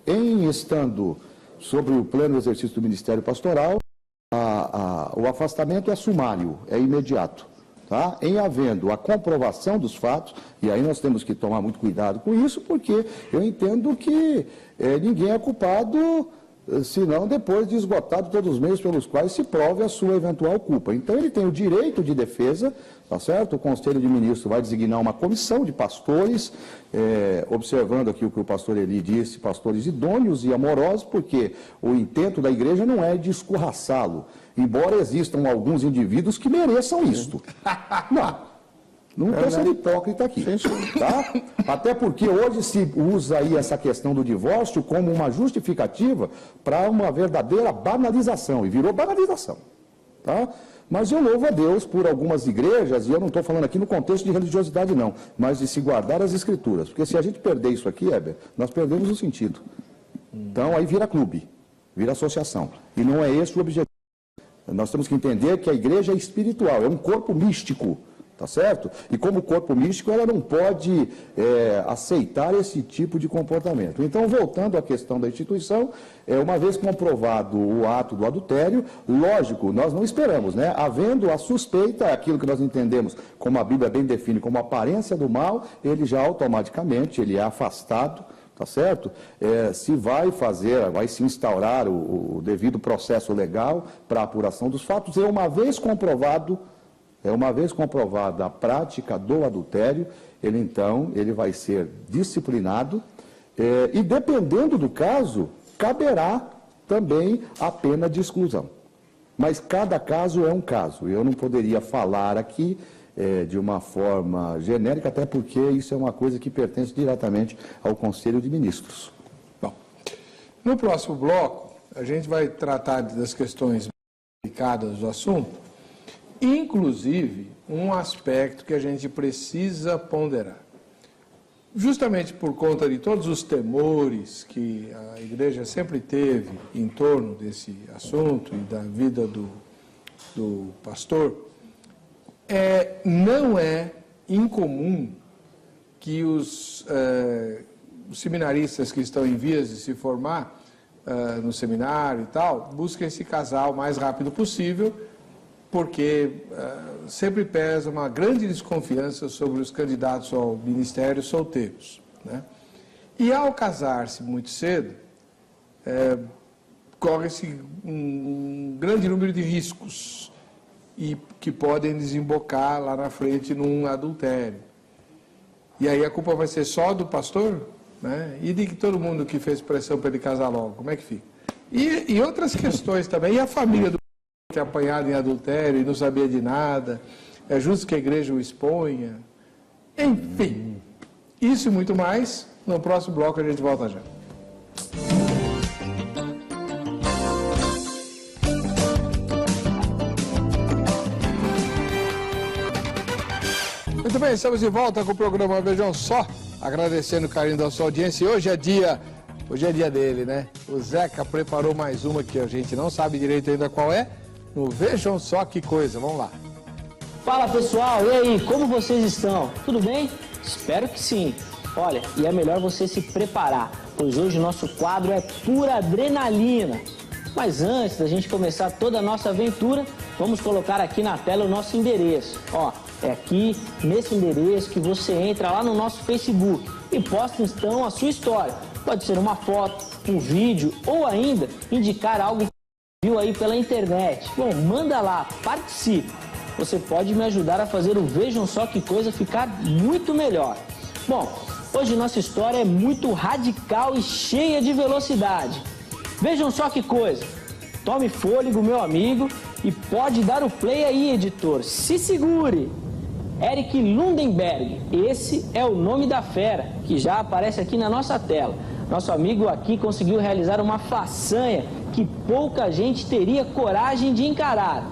em estando sobre o pleno exercício do ministério pastoral, o afastamento é sumário, é imediato. Tá? Em havendo a comprovação dos fatos, e aí nós temos que tomar muito cuidado com isso, porque eu entendo que ninguém é culpado, senão depois de esgotado todos os meios pelos quais se prove a sua eventual culpa. Então ele tem o direito de defesa, tá certo? O Conselho de Ministros vai designar uma comissão de pastores, observando aqui o que o pastor Eli disse, pastores idôneos e amorosos, porque o intento da igreja não é de escorraçá-lo, embora existam alguns indivíduos que mereçam isto. Não estou sendo hipócrita aqui, tá? Até porque hoje se usa aí essa questão do divórcio como uma justificativa para uma verdadeira banalização, e virou banalização, tá? Mas eu louvo a Deus por algumas igrejas, e eu não estou falando aqui no contexto de religiosidade não, mas de se guardar as escrituras, porque se a gente perder isso aqui, Heber, nós perdemos o sentido. Então aí vira clube, vira associação, e não é esse o objetivo. Nós temos que entender que a igreja é espiritual, é um corpo místico, tá certo? E como corpo místico, ela não pode aceitar esse tipo de comportamento. Então, voltando à questão da instituição, uma vez comprovado o ato do adultério, lógico, nós não esperamos, né? Havendo a suspeita, aquilo que nós entendemos, como a Bíblia bem define, como aparência do mal, ele já automaticamente ele é afastado, tá certo? Se vai se instaurar o devido processo legal para a apuração dos fatos, e uma vez comprovada a prática do adultério, ele vai ser disciplinado e, dependendo do caso, caberá também a pena de exclusão. Mas cada caso é um caso. Eu não poderia falar aqui de uma forma genérica, até porque isso é uma coisa que pertence diretamente ao Conselho de Ministros. Bom, no próximo bloco, a gente vai tratar das questões delicadas do assunto, inclusive um aspecto que a gente precisa ponderar. Justamente por conta de todos os temores que a igreja sempre teve em torno desse assunto e da vida do pastor, não é incomum que os seminaristas que estão em vias de se formar no seminário e tal, busquem se casar o mais rápido possível, porque sempre pesa uma grande desconfiança sobre os candidatos ao ministério solteiros, né? E ao casar-se muito cedo, corre-se um grande número de riscos e que podem desembocar lá na frente num adultério. E aí a culpa vai ser só do pastor, né? E de que todo mundo que fez pressão para ele casar logo, como é que fica? E outras questões também, e a família do que é apanhado em adultério e não sabia de nada, é justo que a igreja o exponha, enfim, isso e muito mais, no próximo bloco a gente volta já. Muito bem, estamos de volta com o programa Vejam Só, agradecendo o carinho da sua audiência. E hoje é dia dele, né? O Zeca preparou mais uma que a gente não sabe direito ainda qual é, no Vejam Só Que Coisa. Vamos lá. Fala pessoal, e aí, como vocês estão? Tudo bem? Espero que sim. Olha, e é melhor você se preparar, pois hoje o nosso quadro é pura adrenalina. Mas antes da gente começar toda a nossa aventura, vamos colocar aqui na tela o nosso endereço. Ó, é aqui, nesse endereço, que você entra lá no nosso Facebook e posta então a sua história. Pode ser uma foto, um vídeo ou ainda indicar algo que viu aí pela internet. Bom, manda lá, participe. Você pode me ajudar a fazer o Vejam Só Que Coisa ficar muito melhor. Bom, hoje nossa história é muito radical e cheia de velocidade. Vejam só que coisa. Tome fôlego, meu amigo, e pode dar o play aí, editor. Se segure. Eric Lundenberg, esse é o nome da fera, que já aparece aqui na nossa tela. Nosso amigo aqui conseguiu realizar uma façanha que pouca gente teria coragem de encarar.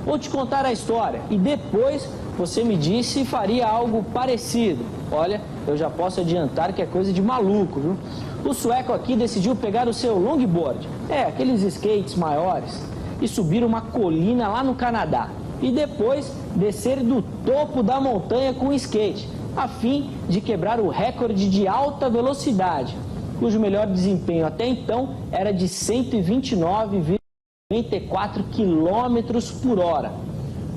Vou te contar a história e depois você me diz se faria algo parecido. Olha, eu já posso adiantar que é coisa de maluco, viu? O sueco aqui decidiu pegar o seu longboard, aqueles skates maiores, e subir uma colina lá no Canadá. E depois descer do topo da montanha com o skate, a fim de quebrar o recorde de alta velocidade, cujo melhor desempenho até então era de 129,5 94 km por hora.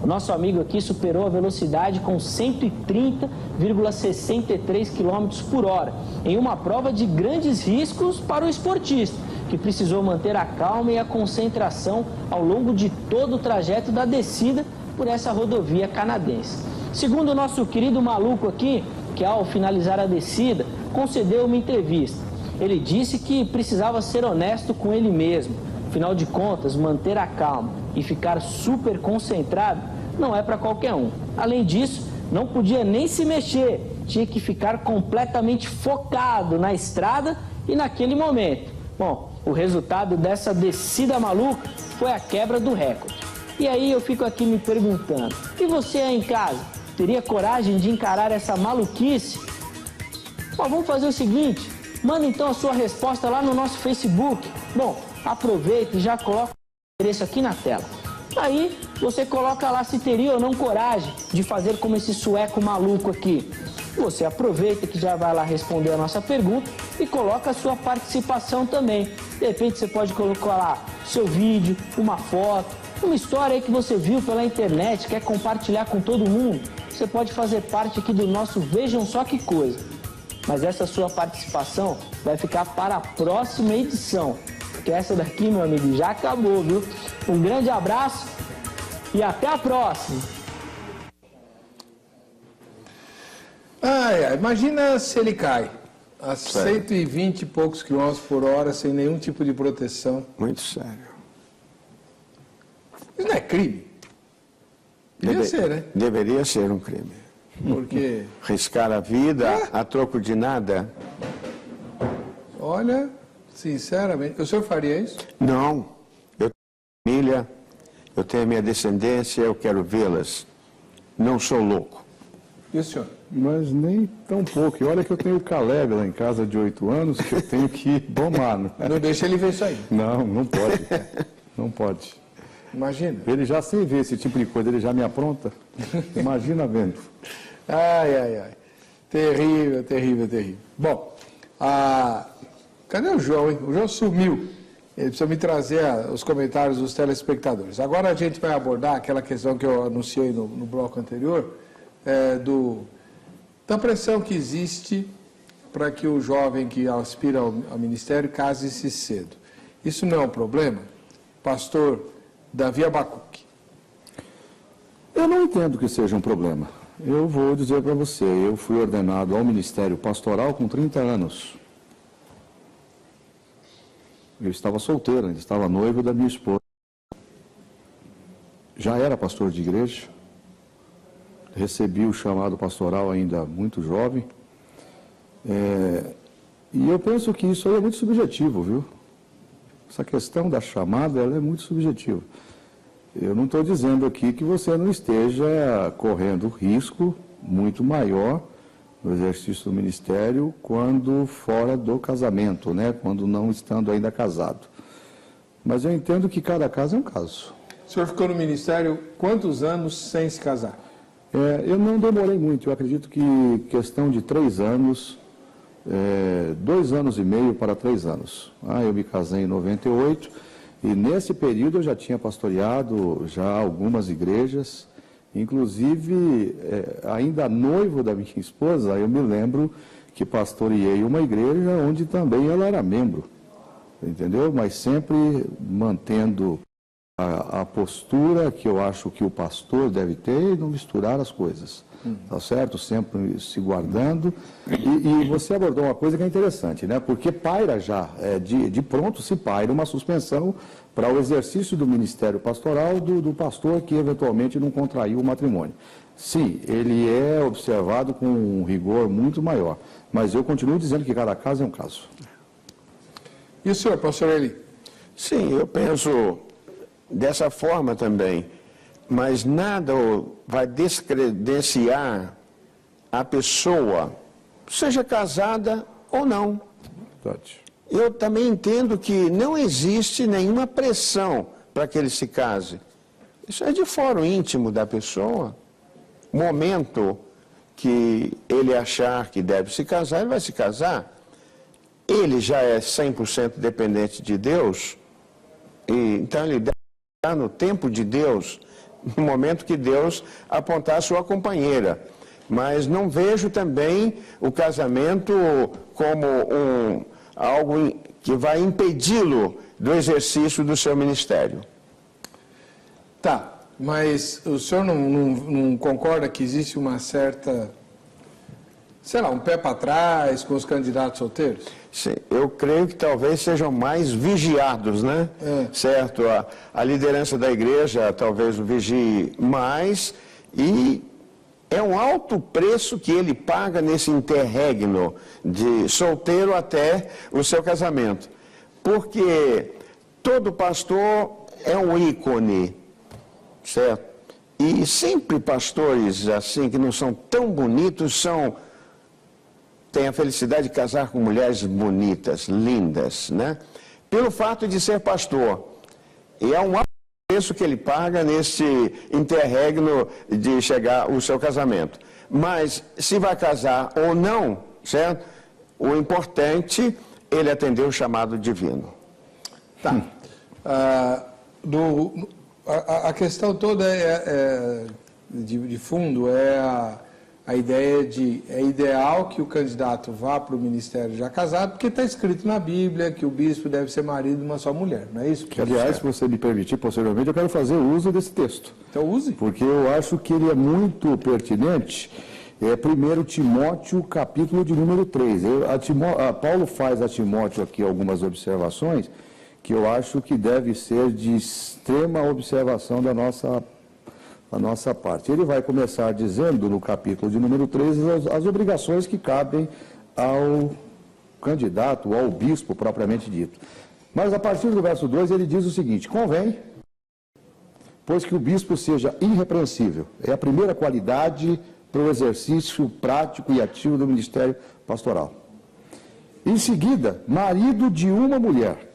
O nosso amigo aqui superou a velocidade com 130,63 km por hora, em uma prova de grandes riscos para o esportista, que precisou manter a calma e a concentração ao longo de todo o trajeto da descida por essa rodovia canadense. Segundo o nosso querido maluco aqui, que ao finalizar a descida, concedeu uma entrevista. Ele disse que precisava ser honesto com ele mesmo. Afinal de contas, manter a calma e ficar super concentrado não é para qualquer um. Além disso, não podia nem se mexer, tinha que ficar completamente focado na estrada e naquele momento. Bom, o resultado dessa descida maluca foi a quebra do recorde. E aí eu fico aqui me perguntando, e você aí em casa, teria coragem de encarar essa maluquice? Bom, vamos fazer o seguinte, manda então a sua resposta lá no nosso Facebook. Bom, aproveita e já coloca o endereço aqui na tela. Aí você coloca lá se teria ou não coragem de fazer como esse sueco maluco aqui. Você aproveita que já vai lá responder a nossa pergunta e coloca a sua participação também. De repente você pode colocar lá seu vídeo, uma foto, uma história aí que você viu pela internet, quer compartilhar com todo mundo. Você pode fazer parte aqui do nosso Vejam Só Que Coisa. Mas essa sua participação vai ficar para a próxima edição. Porque essa daqui, meu amigo, já acabou, viu? Um grande abraço e até a próxima! Imagina se ele cai a 120 e poucos quilômetros por hora, sem nenhum tipo de proteção. Muito sério. Isso não é crime? Deveria ser, né? Deveria ser um crime. Porque... Riscar a vida a troco de nada? Olha, sinceramente, o senhor faria isso? Não. Eu tenho família, eu tenho a minha descendência, eu quero vê-las. Não sou louco. E o senhor? Mas nem tão pouco. E olha que eu tenho o Caleb lá em casa de 8 anos, que eu tenho que domar. Não deixa ele ver isso aí. Não, não pode. Não pode. Imagina. Ele já sem ver esse tipo de coisa, ele já me apronta. Imagina vendo. Ai. Terrível, terrível, terrível. Bom, cadê o João, hein? O João sumiu. Ele precisa me trazer os comentários dos telespectadores. Agora a gente vai abordar aquela questão que eu anunciei no bloco anterior, da pressão que existe para que o jovem que aspira ao ministério case-se cedo. Isso não é um problema? Pastor Davi Abacuque. Eu não entendo que seja um problema. Eu vou dizer para você, eu fui ordenado ao ministério pastoral com 30 anos. Eu estava solteiro, ainda estava noivo da minha esposa. Já era pastor de igreja. Recebi o chamado pastoral ainda muito jovem. E eu penso que isso aí é muito subjetivo, viu? Essa questão da chamada, ela é muito subjetiva. Eu não estou dizendo aqui que você não esteja correndo risco muito maior no exercício do ministério quando fora do casamento, né? Quando não estando ainda casado. Mas eu entendo que cada caso é um caso. O senhor ficou no ministério quantos anos sem se casar? Eu não demorei muito, eu acredito que questão de 3 anos, 2 anos e meio para 3 anos. Eu me casei em 98 e nesse período eu já tinha pastoreado já algumas igrejas, inclusive ainda noivo da minha esposa, eu me lembro que pastoreei uma igreja onde também ela era membro, entendeu? Mas sempre mantendo a postura que eu acho que o pastor deve ter e não misturar as coisas, tá certo? Sempre se guardando. E você abordou uma coisa que é interessante, né? Porque paira já, de pronto se paira uma suspensão para o exercício do ministério pastoral do pastor que eventualmente não contraiu o matrimônio. Sim, ele é observado com um rigor muito maior, mas eu continuo dizendo que cada caso é um caso. E o senhor, pastor Eli? Sim, eu penso dessa forma também, mas nada vai descredenciar a pessoa, seja casada ou não. Verdade. Eu também entendo que não existe nenhuma pressão para que ele se case. Isso é de fórum íntimo da pessoa. Momento que ele achar que deve se casar, ele vai se casar. Ele já é 100% dependente de Deus, e então ele deve no tempo de Deus, no momento que Deus apontar a sua companheira. Mas não vejo também o casamento como algo que vai impedi-lo do exercício do seu ministério. Tá, mas o senhor não concorda que existe uma certa, sei lá, um pé para trás com os candidatos solteiros? Sim, eu creio que talvez sejam mais vigiados, né? Certo, a liderança da igreja talvez o vigie mais, e é um alto preço que ele paga nesse interregno de solteiro até o seu casamento. Porque todo pastor é um ícone, certo? E sempre pastores assim que não são tão bonitos têm a felicidade de casar com mulheres bonitas, lindas, né? Pelo fato de ser pastor. E é um alto preço que ele paga nesse interregno de chegar ao seu casamento. Mas se vai casar ou não, certo? O importante, ele atender o chamado divino. Tá. A questão toda de fundo é a ideia de é ideal que o candidato vá para o ministério já casado, porque está escrito na Bíblia que o bispo deve ser marido de uma só mulher, não é isso? Aliás, se você me permitir, posteriormente, eu quero fazer uso desse texto. Então use. Porque eu acho que ele é muito pertinente. 1 Timóteo, capítulo de número 3. Paulo faz a Timóteo aqui algumas observações que eu acho que deve ser de extrema observação da nossa parte. Ele vai começar dizendo, no capítulo de número 3, as obrigações que cabem ao candidato, ao bispo propriamente dito. Mas a partir do verso 2 ele diz o seguinte: convém, pois que o bispo seja irrepreensível. É a primeira qualidade para o exercício prático e ativo do ministério pastoral. Em seguida, marido de uma mulher.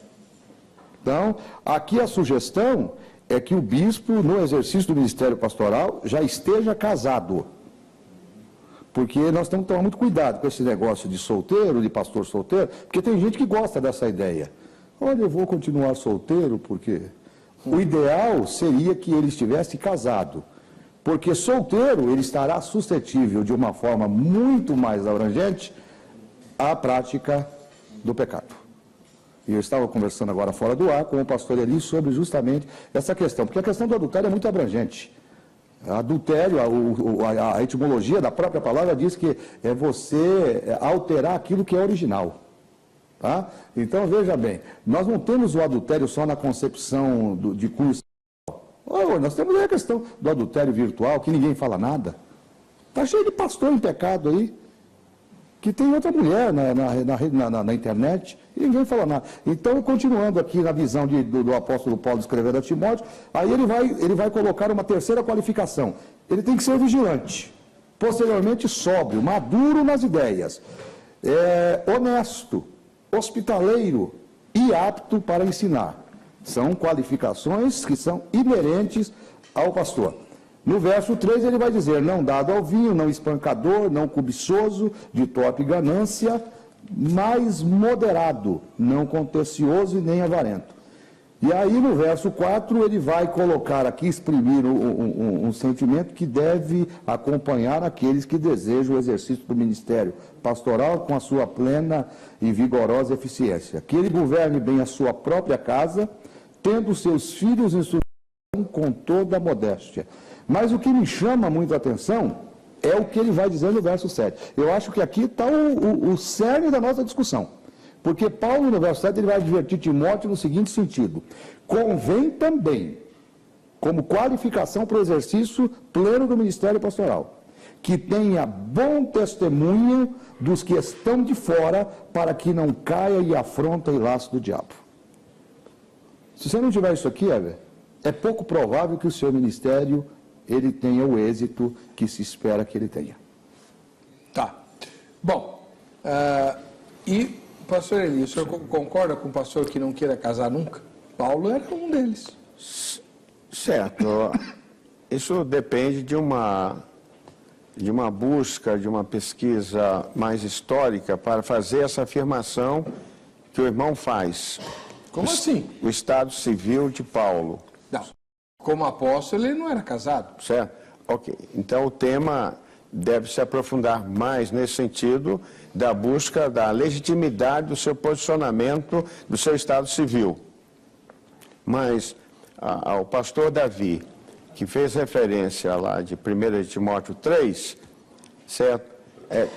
Então, aqui a sugestão é que o bispo, no exercício do ministério pastoral, já esteja casado. Porque nós temos que tomar muito cuidado com esse negócio de solteiro, de pastor solteiro, porque tem gente que gosta dessa ideia. Olha, eu vou continuar solteiro porque o ideal seria que ele estivesse casado. Porque solteiro, ele estará suscetível de uma forma muito mais abrangente à prática do pecado. E eu estava conversando agora fora do ar com o pastor Eli sobre justamente essa questão, porque a questão do adultério é muito abrangente. Adultério, a etimologia da própria palavra diz que é você alterar aquilo que é original. Tá? Então, veja bem, nós não temos o adultério só na concepção de cunho sexual. Nós temos a questão do adultério virtual, que ninguém fala nada. Está cheio de pastor em pecado aí, que tem outra mulher na internet, e ninguém fala nada. Então, continuando aqui na visão do apóstolo Paulo escrevendo a Timóteo, aí ele vai colocar uma terceira qualificação. Ele tem que ser vigilante, posteriormente sóbrio, maduro nas ideias, honesto, hospitaleiro e apto para ensinar. São qualificações que são inerentes ao pastor. No verso 3 ele vai dizer: não dado ao vinho, não espancador, não cobiçoso, de torpe ganância, mas moderado, não contencioso e nem avarento. E aí no verso 4 ele vai colocar aqui, exprimir um sentimento que deve acompanhar aqueles que desejam o exercício do ministério pastoral com a sua plena e vigorosa eficiência. Que ele governe bem a sua própria casa, tendo seus filhos em submissão com toda a modéstia. Mas o que me chama muito a atenção é o que ele vai dizer no verso 7. Eu acho que aqui está o cerne da nossa discussão. Porque Paulo, no verso 7, ele vai advertir Timóteo no seguinte sentido: convém também, como qualificação para o exercício pleno do ministério pastoral, que tenha bom testemunho dos que estão de fora, para que não caia e afronta e laço do diabo. Se você não tiver isso aqui, Heber, é pouco provável que o seu ministério ele tenha o êxito que se espera que ele tenha. Tá. Bom, e, pastor Eli, o senhor concorda com o pastor que não queira casar nunca? Paulo era um deles. Certo. Isso depende de uma busca, de uma pesquisa mais histórica para fazer essa afirmação que o irmão faz. Como assim? O estado civil de Paulo. Não, como apóstolo, ele não era casado. Certo? Ok. Então o tema deve se aprofundar mais nesse sentido da busca da legitimidade do seu posicionamento, do seu estado civil. Mas ao pastor Davi, que fez referência lá de 1 Timóteo 3, certo?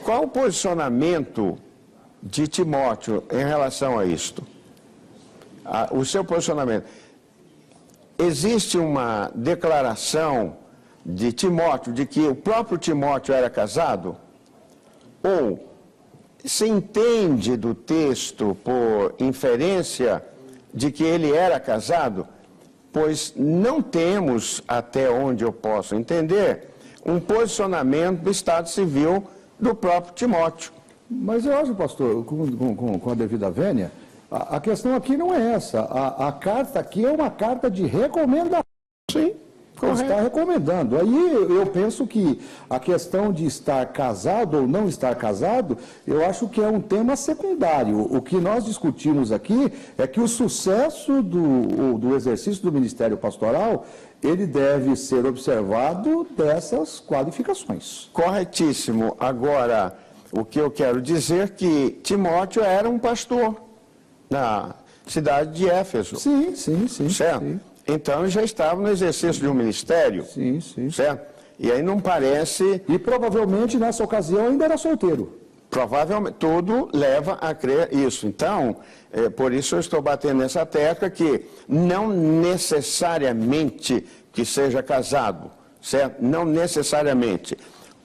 Qual o posicionamento de Timóteo em relação a isto? O seu posicionamento. Existe uma declaração de Timóteo de que o próprio Timóteo era casado? Ou se entende do texto por inferência de que ele era casado? Pois não temos, até onde eu posso entender, um posicionamento do Estado Civil do próprio Timóteo. Mas eu acho, pastor, com a devida vênia, a questão aqui não é essa. A carta aqui é uma carta de recomendação. Sim, correto. Está recomendando. Aí eu penso que a questão de estar casado ou não estar casado, eu acho que é um tema secundário. O que nós discutimos aqui é que o sucesso do exercício do ministério pastoral, ele deve ser observado dessas qualificações. Corretíssimo. Agora, o que eu quero dizer é que Timóteo era um pastor na cidade de Éfeso. Sim. Certo? Sim. Então, já estava no exercício de um ministério. Sim. Certo? E aí não parece... E provavelmente, nessa ocasião, ainda era solteiro. Provavelmente, tudo leva a crer isso. Então, por isso eu estou batendo nessa tecla que não necessariamente que seja casado, certo? Não necessariamente.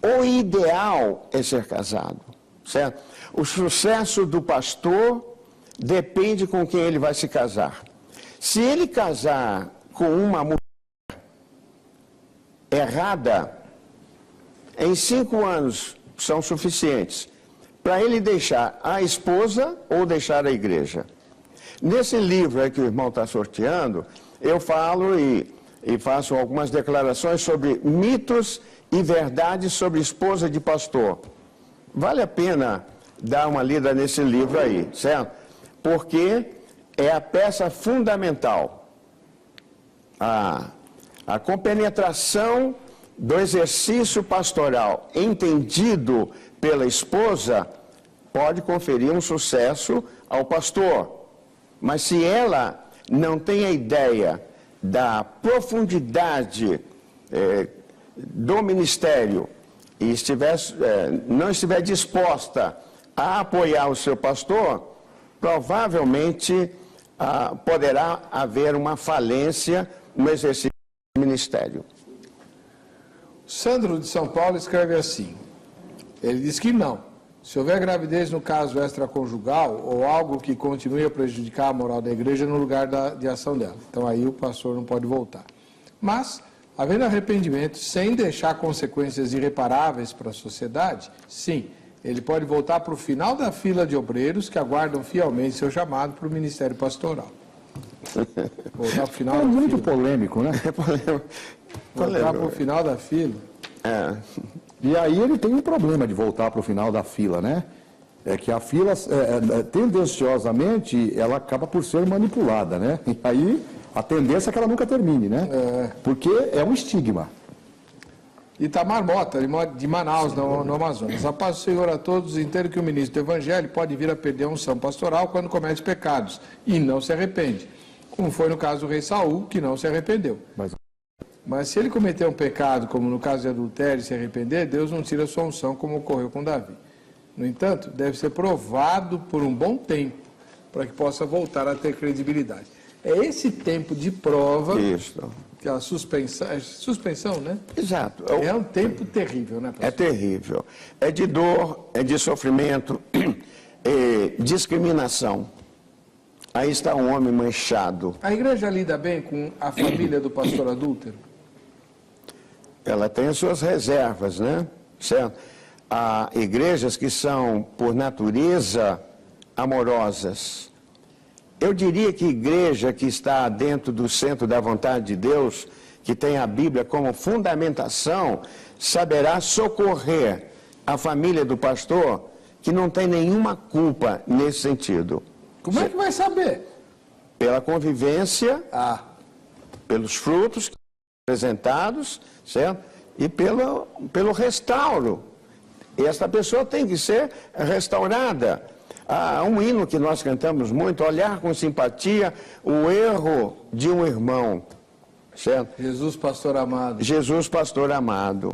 O ideal é ser casado, certo? O sucesso do pastor depende com quem ele vai se casar. Se ele casar com uma mulher errada, em 5 anos são suficientes para ele deixar a esposa ou deixar a igreja. Nesse livro aí que o irmão está sorteando, eu falo e faço algumas declarações sobre mitos e verdades sobre esposa de pastor. Vale a pena dar uma lida nesse livro aí, certo? Porque é a peça fundamental. A compenetração do exercício pastoral entendido pela esposa pode conferir um sucesso ao pastor. Mas se ela não tem a ideia da profundidade do ministério e não estiver disposta a apoiar o seu pastor, provavelmente poderá haver uma falência no exercício do ministério. Sandro de São Paulo escreve assim, ele diz que não. Se houver gravidez no caso extraconjugal ou algo que continue a prejudicar a moral da igreja no lugar de ação dela. Então aí o pastor não pode voltar. Mas, havendo arrependimento sem deixar consequências irreparáveis para a sociedade, sim, ele pode voltar para o final da fila de obreiros que aguardam fielmente seu chamado para o ministério pastoral. Voltar para o final É da muito fila. polêmico, né? Voltar para o final da fila. E aí ele tem um problema de voltar para o final da fila, né? É que a fila, tendenciosamente, ela acaba por ser manipulada, né? E aí a tendência é que ela nunca termine, né? Porque é um estigma. Itamar Mota, de Manaus, no Amazonas. A paz do Senhor a todos, entendo que o ministro do Evangelho pode vir a perder a unção pastoral quando comete pecados e não se arrepende, como foi no caso do rei Saul, que não se arrependeu. Mas se ele cometer um pecado, como no caso de adultério, e se arrepender, Deus não tira a sua unção, como ocorreu com Davi. No entanto, deve ser provado por um bom tempo, para que possa voltar a ter credibilidade. É esse tempo de prova... Isso. Que a suspensão, né? Exato. É um tempo terrível, né, pastor? É terrível. É de dor, é de sofrimento, é discriminação. Aí está um homem manchado. A igreja lida bem com a família do pastor adúltero? Ela tem as suas reservas, né? Certo? Há igrejas que são, por natureza, amorosas. Eu diria que igreja que está dentro do centro da vontade de Deus, que tem a Bíblia como fundamentação, saberá socorrer a família do pastor que não tem nenhuma culpa nesse sentido. Como é que vai saber? Pela convivência, pelos frutos apresentados, certo? E pelo restauro. Esta pessoa tem que ser restaurada. Há um hino que nós cantamos muito, olhar com simpatia o erro de um irmão, certo? Jesus, pastor amado. Jesus, pastor amado,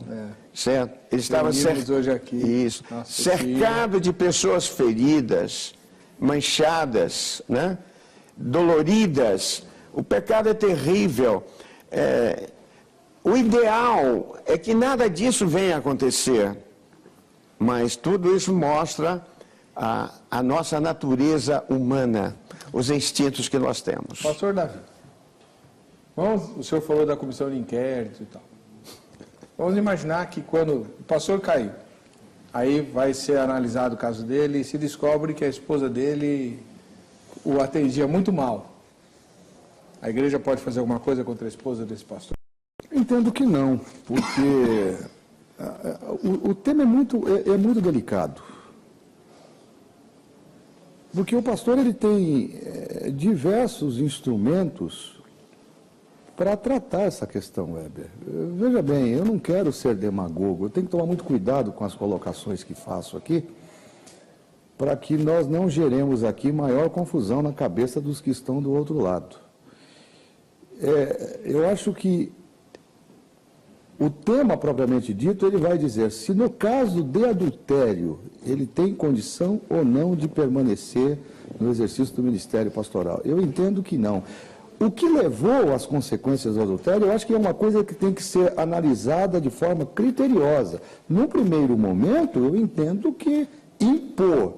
certo? Ele estava hoje aqui. Isso. Cercado de pessoas feridas, manchadas, né? Doloridas. O pecado é terrível. O ideal é que nada disso venha a acontecer, mas tudo isso mostra a nossa natureza humana, os instintos que nós temos. Pastor Davi, o senhor falou da comissão de inquérito e tal. Vamos imaginar que quando o pastor caiu, aí vai ser analisado o caso dele e se descobre que a esposa dele o atendia muito mal. A igreja pode fazer alguma coisa contra a esposa desse pastor? Entendo que não, porque o tema é muito delicado. Porque o pastor ele tem diversos instrumentos para tratar essa questão, Weber. Veja bem, eu não quero ser demagogo, eu tenho que tomar muito cuidado com as colocações que faço aqui, para que nós não geremos aqui maior confusão na cabeça dos que estão do outro lado. Eu acho que o tema propriamente dito, ele vai dizer se no caso de adultério, ele tem condição ou não de permanecer no exercício do ministério pastoral. Eu entendo que não. O que levou às consequências do adultério, eu acho que é uma coisa que tem que ser analisada de forma criteriosa. No primeiro momento, eu entendo que impor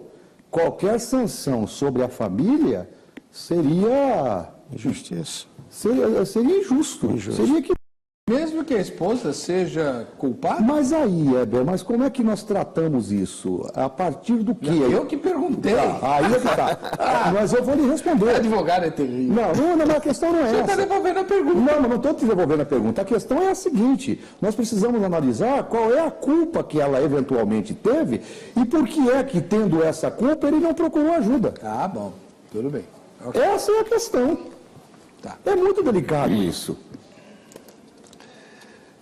qualquer sanção sobre a família seria... Injustiça. Seria injusto. Seria que... Mesmo que a esposa seja culpada? Mas aí, Heber, mas como é que nós tratamos isso? A partir do quê? Eu que perguntei. Aí é que tá. Mas eu vou lhe responder. O advogado é terrível. Não, a questão não é essa. Você está devolvendo a pergunta. Não estou te devolvendo a pergunta. A questão é a seguinte, nós precisamos analisar qual é a culpa que ela eventualmente teve e por que é que, tendo essa culpa, ele não procurou ajuda. Ah, bom. Tudo bem. Okay. Essa é a questão. Tá. É muito delicado isso.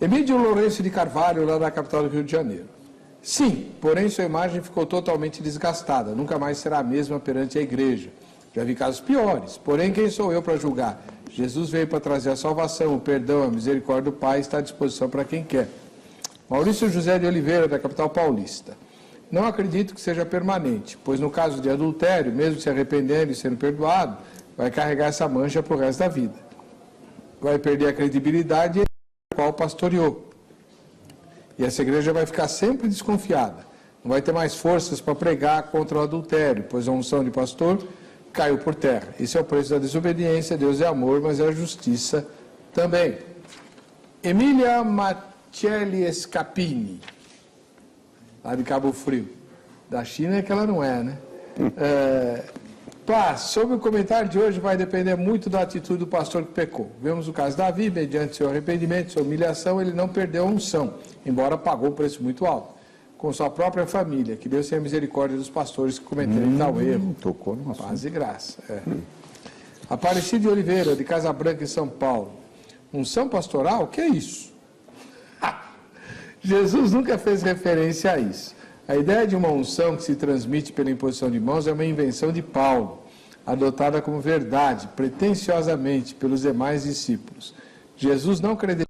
Emílio Lourenço de Carvalho, lá da capital do Rio de Janeiro. Sim, porém sua imagem ficou totalmente desgastada, nunca mais será a mesma perante a igreja. Já vi casos piores, porém quem sou eu para julgar? Jesus veio para trazer a salvação, o perdão, a misericórdia do Pai está à disposição para quem quer. Maurício José de Oliveira, da capital paulista. Não acredito que seja permanente, pois no caso de adultério, mesmo se arrependendo e sendo perdoado, vai carregar essa mancha para o resto da vida. Vai perder a credibilidade e qual pastoreou. E essa igreja vai ficar sempre desconfiada. Não vai ter mais forças para pregar contra o adultério, pois a unção de pastor caiu por terra. Esse é o preço da desobediência. Deus é amor, mas é a justiça também. Emília Matielli Scapini, lá de Cabo Frio. Da China é que ela não é, né? Paz, sobre o comentário de hoje vai depender muito da atitude do pastor que pecou. Vemos o caso de Davi, mediante seu arrependimento, sua humilhação, ele não perdeu a unção, embora pagou um preço muito alto, com sua própria família. Que Deus tenha misericórdia dos pastores que cometerem tal erro. Tocou no assunto. Paz e graça. Aparecido de Oliveira, de Casa Branca, em São Paulo. Unção pastoral? O que é isso? Jesus nunca fez referência a isso. A ideia de uma unção que se transmite pela imposição de mãos é uma invenção de Paulo, adotada como verdade, pretensiosamente, pelos demais discípulos. Jesus não credenciou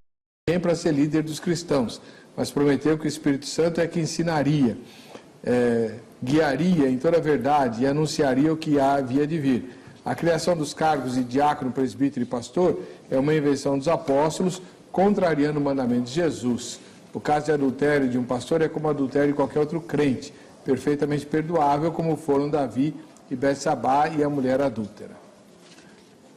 ninguém para ser líder dos cristãos, mas prometeu que o Espírito Santo é que ensinaria, guiaria em toda a verdade e anunciaria o que havia de vir. A criação dos cargos de diácono, presbítero e pastor é uma invenção dos apóstolos, contrariando o mandamento de Jesus. O caso de adultério de um pastor é como adultério de qualquer outro crente, perfeitamente perdoável, como foram Davi e Betsabá e a mulher adúltera.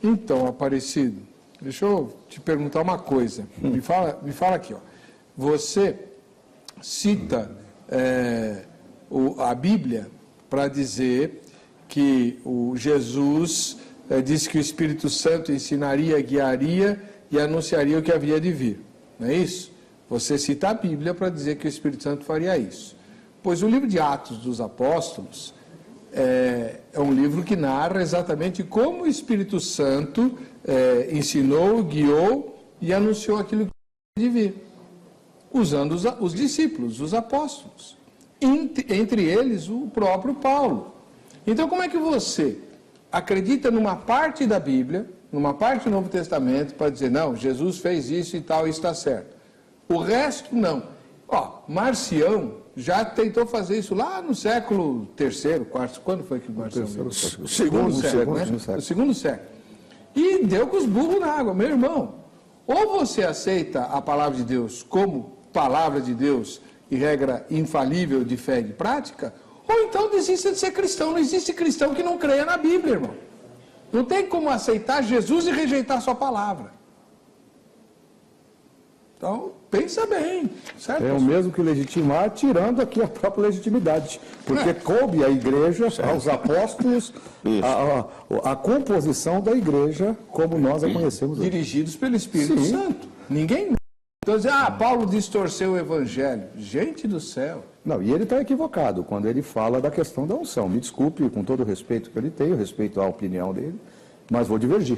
Então, Aparecido, deixa eu te perguntar uma coisa. Me fala aqui, ó. Você cita a Bíblia para dizer que o Jesus disse que o Espírito Santo ensinaria, guiaria e anunciaria o que havia de vir. Não é isso? Você cita a Bíblia para dizer que o Espírito Santo faria isso. Pois o livro de Atos dos Apóstolos é um livro que narra exatamente como o Espírito Santo ensinou, guiou e anunciou aquilo que de vir, usando os discípulos, os apóstolos, entre eles o próprio Paulo. Então, como é que você acredita numa parte da Bíblia, numa parte do Novo Testamento, para dizer, não, Jesus fez isso e tal, isso está certo. O resto, não. Ó, Marcião já tentou fazer isso lá no século III, IV, quando foi que Marcião veio? Segundo século, né? O segundo século. E deu com os burros na água. Meu irmão, ou você aceita a palavra de Deus como palavra de Deus e regra infalível de fé e de prática, ou então desista de ser cristão. Não existe cristão que não creia na Bíblia, irmão. Não tem como aceitar Jesus e rejeitar a sua palavra. Então, pensa bem, certo? É o mesmo que legitimar, tirando aqui a própria legitimidade. Porque coube à igreja, aos apóstolos, a composição da igreja, como nós a conhecemos hoje. Dirigidos pelo Espírito Santo. Ninguém... Então, Paulo distorceu o evangelho. Gente do céu. Não, e ele está equivocado quando ele fala da questão da unção. Me desculpe, com todo o respeito que ele tem, eu respeito a opinião dele, mas vou divergir.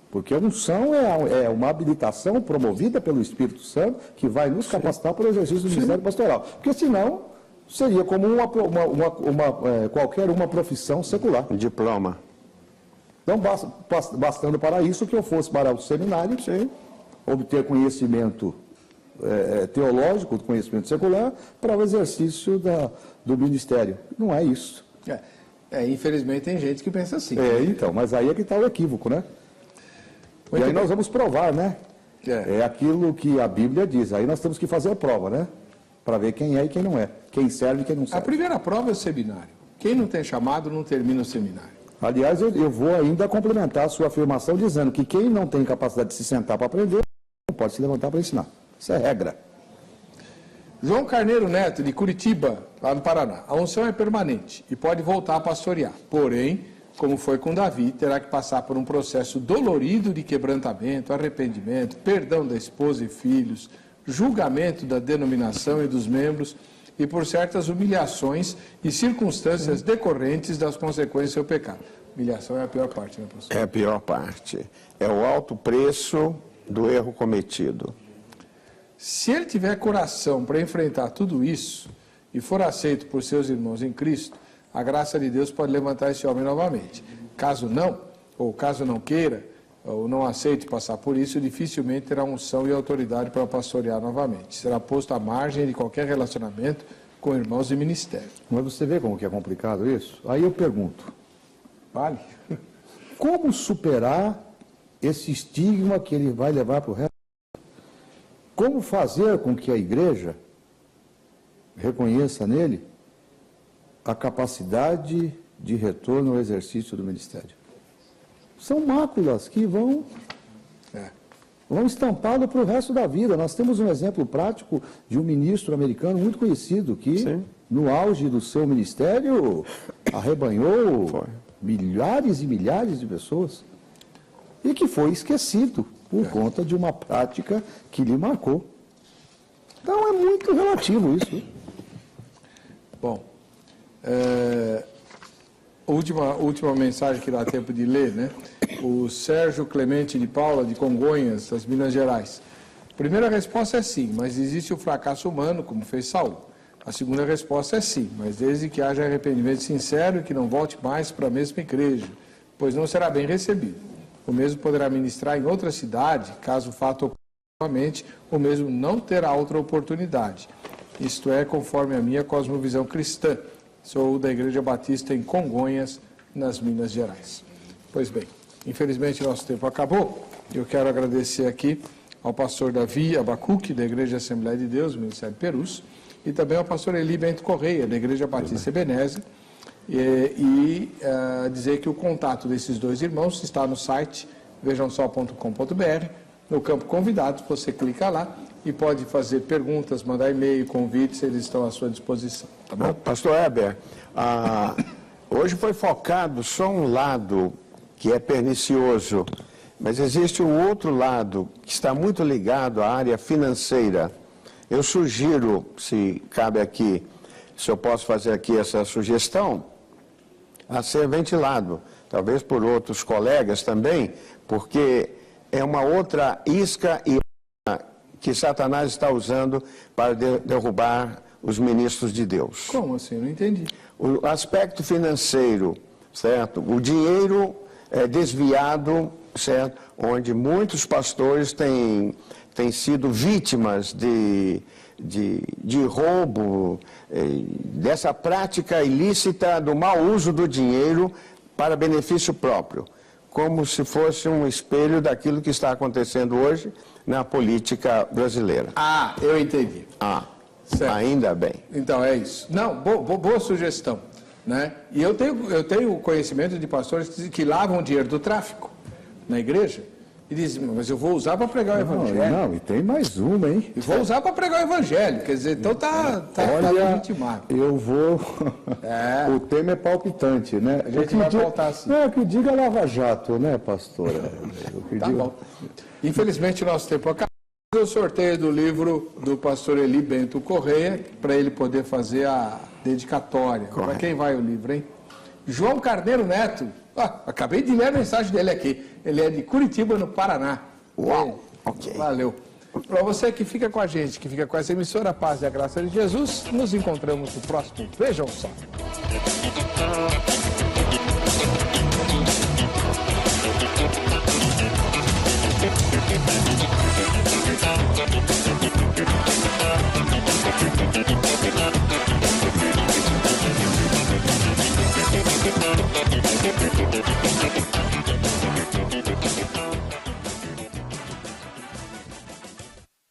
Porque a unção é uma habilitação promovida pelo Espírito Santo que vai nos capacitar para o exercício do ministério pastoral. Porque senão seria como qualquer uma profissão secular. Um diploma. Então, bastando para isso que eu fosse para o seminário, obter conhecimento teológico, conhecimento secular, para o exercício do ministério. Não é isso. Infelizmente tem gente que pensa assim. Então, mas aí é que está o equívoco, né? E aí nós vamos provar, né? É aquilo que a Bíblia diz. Aí nós temos que fazer a prova, né? Para ver quem é e quem não é. Quem serve e quem não serve. A primeira prova é o seminário. Quem não tem chamado não termina o seminário. Aliás, eu vou ainda complementar a sua afirmação dizendo que quem não tem capacidade de se sentar para aprender, não pode se levantar para ensinar. Isso é regra. João Carneiro Neto, de Curitiba, lá no Paraná. A unção é permanente e pode voltar a pastorear. Porém, como foi com Davi, terá que passar por um processo dolorido de quebrantamento, arrependimento, perdão da esposa e filhos, julgamento da denominação e dos membros e por certas humilhações e circunstâncias decorrentes das consequências do seu pecado. Humilhação é a pior parte, né, pastor? É a pior parte. É o alto preço do erro cometido. Se ele tiver coração para enfrentar tudo isso e for aceito por seus irmãos em Cristo, a graça de Deus pode levantar esse homem novamente. Caso não, ou caso não queira, ou não aceite passar por isso, dificilmente terá unção e autoridade para pastorear novamente. Será posto à margem de qualquer relacionamento com irmãos de ministério. Mas você vê como que é complicado isso? Aí eu pergunto. Vale? Como superar esse estigma que ele vai levar para o resto? Como fazer com que a igreja reconheça nele a capacidade de retorno ao exercício do ministério? São máculas que vão estampá-lo para o resto da vida. Nós temos um exemplo prático de um ministro americano muito conhecido que, no auge do seu ministério, arrebanhou milhares e milhares de pessoas e que foi esquecido por conta de uma prática que lhe marcou. Então é muito relativo isso. Bom, última mensagem que dá tempo de ler, né? O Sérgio Clemente de Paula, de Congonhas, das Minas Gerais. A primeira resposta é sim, mas existe o fracasso humano, como fez Saul. A segunda resposta é sim, mas desde que haja arrependimento sincero e que não volte mais para a mesma igreja, pois não será bem recebido. O mesmo poderá ministrar em outra cidade, caso o fato ocorra novamente, ou mesmo não terá outra oportunidade. Isto é, conforme a minha cosmovisão cristã. Sou da Igreja Batista em Congonhas, nas Minas Gerais. Pois bem, infelizmente nosso tempo acabou. Eu quero agradecer aqui ao pastor Davi Abacuque, da Igreja Assembleia de Deus, Ministério de Perus, e também ao pastor Eli Bento Correia, da Igreja Batista Ebenezer, dizer que o contato desses dois irmãos está no site vejamsó.com.br. No campo convidados, você clica lá e pode fazer perguntas, mandar e-mail, convites, eles estão à sua disposição. Tá bom? Pastor Heber, hoje foi focado só um lado que é pernicioso, mas existe um outro lado que está muito ligado à área financeira. Eu sugiro, se cabe aqui, se eu posso fazer aqui essa sugestão, a ser ventilado, talvez por outros colegas também, porque é uma outra isca e que Satanás está usando para derrubar os ministros de Deus. Como assim? Não entendi. O aspecto financeiro, certo? O dinheiro é desviado, certo? Onde muitos pastores têm sido vítimas de roubo, dessa prática ilícita do mau uso do dinheiro para benefício próprio, como se fosse um espelho daquilo que está acontecendo hoje na política brasileira. Ah, eu entendi. Certo. Ainda bem. Então é isso. Não, boa sugestão, né? E eu tenho conhecimento de pastores que lavam dinheiro do tráfico na igreja e dizem, mas eu vou usar para pregar o evangelho. Não, e tem mais uma, hein? E vou usar para pregar o evangelho, quer dizer, então tá legitimado. Eu vou... O tema é palpitante, né? A gente vai pautar assim. Não, que diga Lava Jato, né, pastora? Tá bom. Infelizmente o nosso tempo acabou. O sorteio do livro do pastor Eli Bento Correia, para ele poder fazer a dedicatória. Para quem vai o livro, hein? João Carneiro Neto. Acabei de ler a mensagem dele aqui. Ele é de Curitiba, no Paraná. Uau! Ok. Valeu. Para você que fica com a gente, que fica com essa emissora, a paz e a graça de Jesus, nos encontramos no próximo. Vejam só.